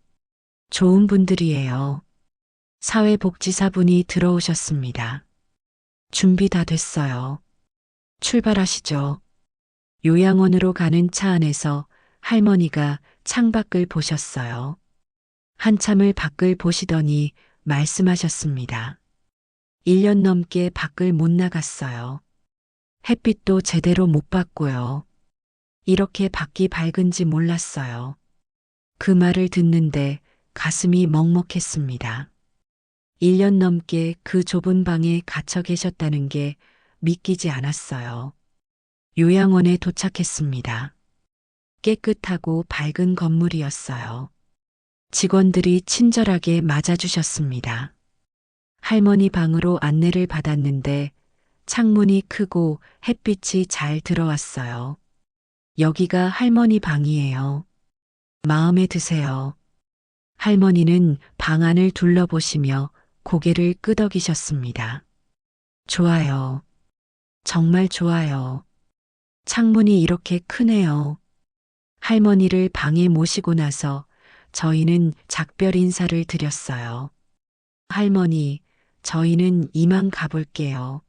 좋은 분들이에요. 사회복지사분이 들어오셨습니다. 준비 다 됐어요. 출발하시죠. 요양원으로 가는 차 안에서 할머니가 창밖을 보셨어요. 한참을 밖을 보시더니 말씀하셨습니다. 1년 넘게 밖을 못 나갔어요. 햇빛도 제대로 못 봤고요. 이렇게 밖이 밝은지 몰랐어요. 그 말을 듣는데 가슴이 먹먹했습니다. 1년 넘게 그 좁은 방에 갇혀 계셨다는 게 믿기지 않았어요. 요양원에 도착했습니다. 깨끗하고 밝은 건물이었어요. 직원들이 친절하게 맞아주셨습니다. 할머니 방으로 안내를 받았는데 창문이 크고 햇빛이 잘 들어왔어요. 여기가 할머니 방이에요. 마음에 드세요. 할머니는 방 안을 둘러보시며 고개를 끄덕이셨습니다. 좋아요. 정말 좋아요. 창문이 이렇게 크네요. 할머니를 방에 모시고 나서 저희는 작별 인사를 드렸어요. 할머니, 저희는 이만 가볼게요.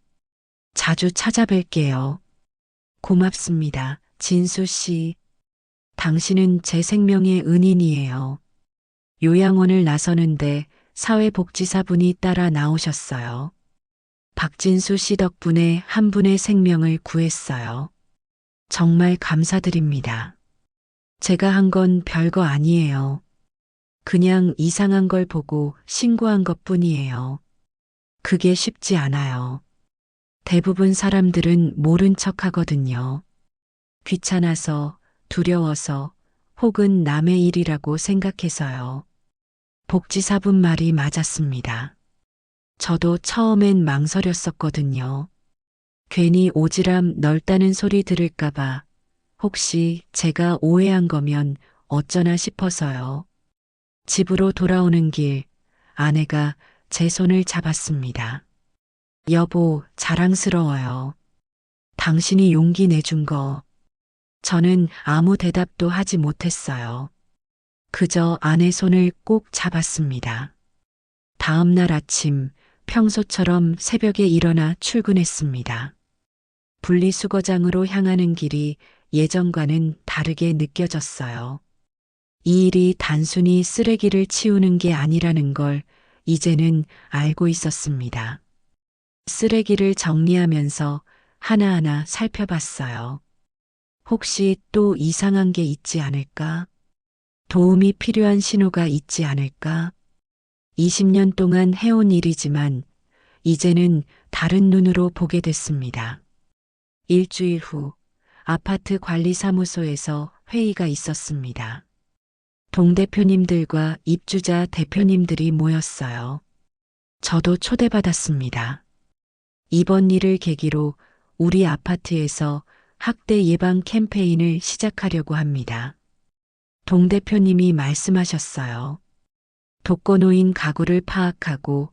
자주 찾아뵐게요. 고맙습니다, 진수 씨. 당신은 제 생명의 은인이에요. 요양원을 나서는데 사회복지사분이 따라 나오셨어요. 박진수 씨 덕분에 한 분의 생명을 구했어요. 정말 감사드립니다. 제가 한 건 별거 아니에요. 그냥 이상한 걸 보고 신고한 것뿐이에요. 그게 쉽지 않아요. 대부분 사람들은 모른 척 하거든요. 귀찮아서, 두려워서, 혹은 남의 일이라고 생각해서요. 복지사분 말이 맞았습니다. 저도 처음엔 망설였었거든요. 괜히 오지랖 넓다는 소리 들을까봐 혹시 제가 오해한 거면 어쩌나 싶어서요. 집으로 돌아오는 길, 아내가 제 손을 잡았습니다. 여보, 자랑스러워요. 당신이 용기 내준 거. 저는 아무 대답도 하지 못했어요. 그저 아내 손을 꼭 잡았습니다. 다음 날 아침 평소처럼 새벽에 일어나 출근했습니다. 분리수거장으로 향하는 길이 예전과는 다르게 느껴졌어요. 이 일이 단순히 쓰레기를 치우는 게 아니라는 걸 이제는 알고 있었습니다. 쓰레기를 정리하면서 하나하나 살펴봤어요. 혹시 또 이상한 게 있지 않을까? 도움이 필요한 신호가 있지 않을까? 20년 동안 해온 일이지만 이제는 다른 눈으로 보게 됐습니다. 일주일 후 아파트 관리사무소에서 회의가 있었습니다. 동대표님들과 입주자 대표님들이 모였어요. 저도 초대받았습니다. 이번 일을 계기로 우리 아파트에서 학대 예방 캠페인을 시작하려고 합니다. 동대표님이 말씀하셨어요. 독거노인 가구를 파악하고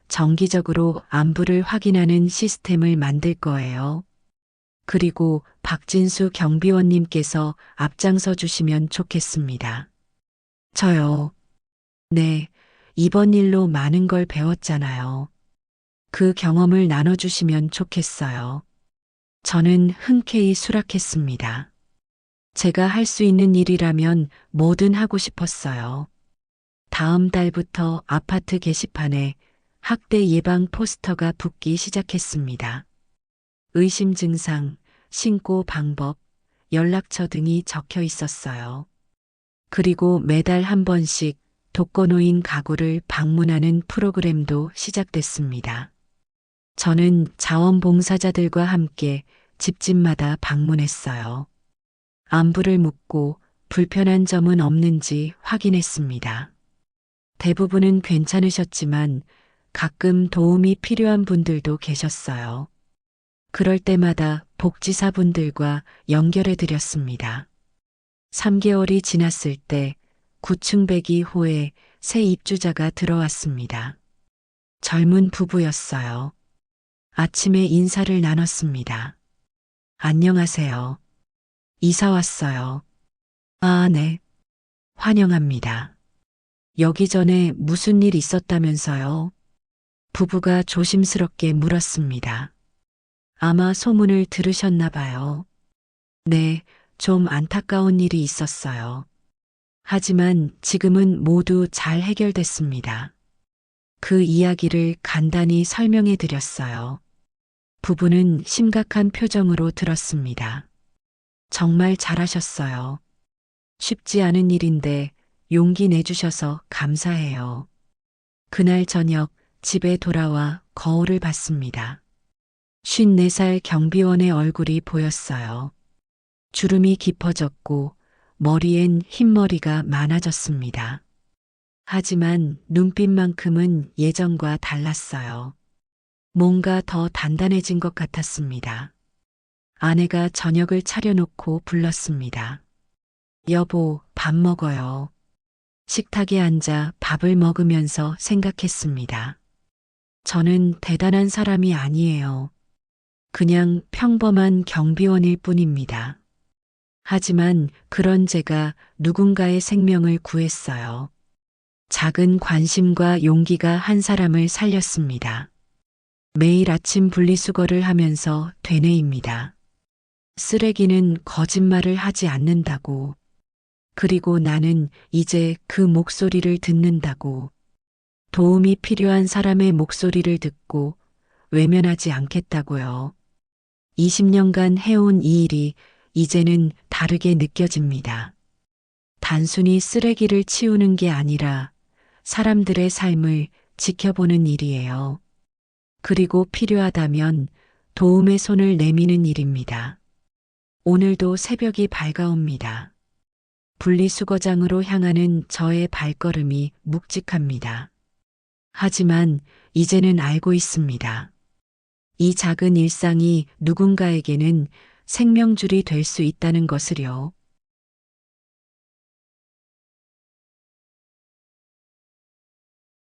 정기적으로 안부를 확인하는 시스템을 만들 거예요. 그리고 박진수 경비원님께서 앞장서 주시면 좋겠습니다. 저요. 네, 이번 일로 많은 걸 배웠잖아요. 그 경험을 나눠주시면 좋겠어요. 저는 흔쾌히 수락했습니다. 제가 할 수 있는 일이라면 뭐든 하고 싶었어요. 다음 달부터 아파트 게시판에 학대 예방 포스터가 붙기 시작했습니다. 의심 증상, 신고 방법, 연락처 등이 적혀 있었어요. 그리고 매달 한 번씩 독거노인 가구를 방문하는 프로그램도 시작됐습니다. 저는 자원봉사자들과 함께 집집마다 방문했어요. 안부를 묻고 불편한 점은 없는지 확인했습니다. 대부분은 괜찮으셨지만 가끔 도움이 필요한 분들도 계셨어요. 그럴 때마다 복지사분들과 연결해 드렸습니다. 3개월이 지났을 때 9층 102호에 새 입주자가 들어왔습니다. 젊은 부부였어요. 아침에 인사를 나눴습니다. 안녕하세요. 이사 왔어요. 아, 네. 환영합니다. 여기 전에 무슨 일 있었다면서요? 부부가 조심스럽게 물었습니다. 아마 소문을 들으셨나 봐요. 네, 좀 안타까운 일이 있었어요. 하지만 지금은 모두 잘 해결됐습니다. 그 이야기를 간단히 설명해 드렸어요. 부부는 심각한 표정으로 들었습니다. 정말 잘하셨어요. 쉽지 않은 일인데 용기 내주셔서 감사해요. 그날 저녁 집에 돌아와 거울을 봤습니다. 54살 경비원의 얼굴이 보였어요. 주름이 깊어졌고 머리엔 흰머리가 많아졌습니다. 하지만 눈빛만큼은 예전과 달랐어요. 뭔가 더 단단해진 것 같았습니다. 아내가 저녁을 차려놓고 불렀습니다. 여보, 밥 먹어요. 식탁에 앉아 밥을 먹으면서 생각했습니다. 저는 대단한 사람이 아니에요. 그냥 평범한 경비원일 뿐입니다. 하지만 그런 제가 누군가의 생명을 구했어요. 작은 관심과 용기가 한 사람을 살렸습니다. 매일 아침 분리수거를 하면서 되뇌입니다. 쓰레기는 거짓말을 하지 않는다고. 그리고 나는 이제 그 목소리를 듣는다고. 도움이 필요한 사람의 목소리를 듣고 외면하지 않겠다고요. 20년간 해온 이 일이 이제는 다르게 느껴집니다. 단순히 쓰레기를 치우는 게 아니라 사람들의 삶을 지켜보는 일이에요. 그리고 필요하다면 도움의 손을 내미는 일입니다. 오늘도 새벽이 밝아옵니다. 분리수거장으로 향하는 저의 발걸음이 묵직합니다. 하지만 이제는 알고 있습니다. 이 작은 일상이 누군가에게는 생명줄이 될 수 있다는 것을요.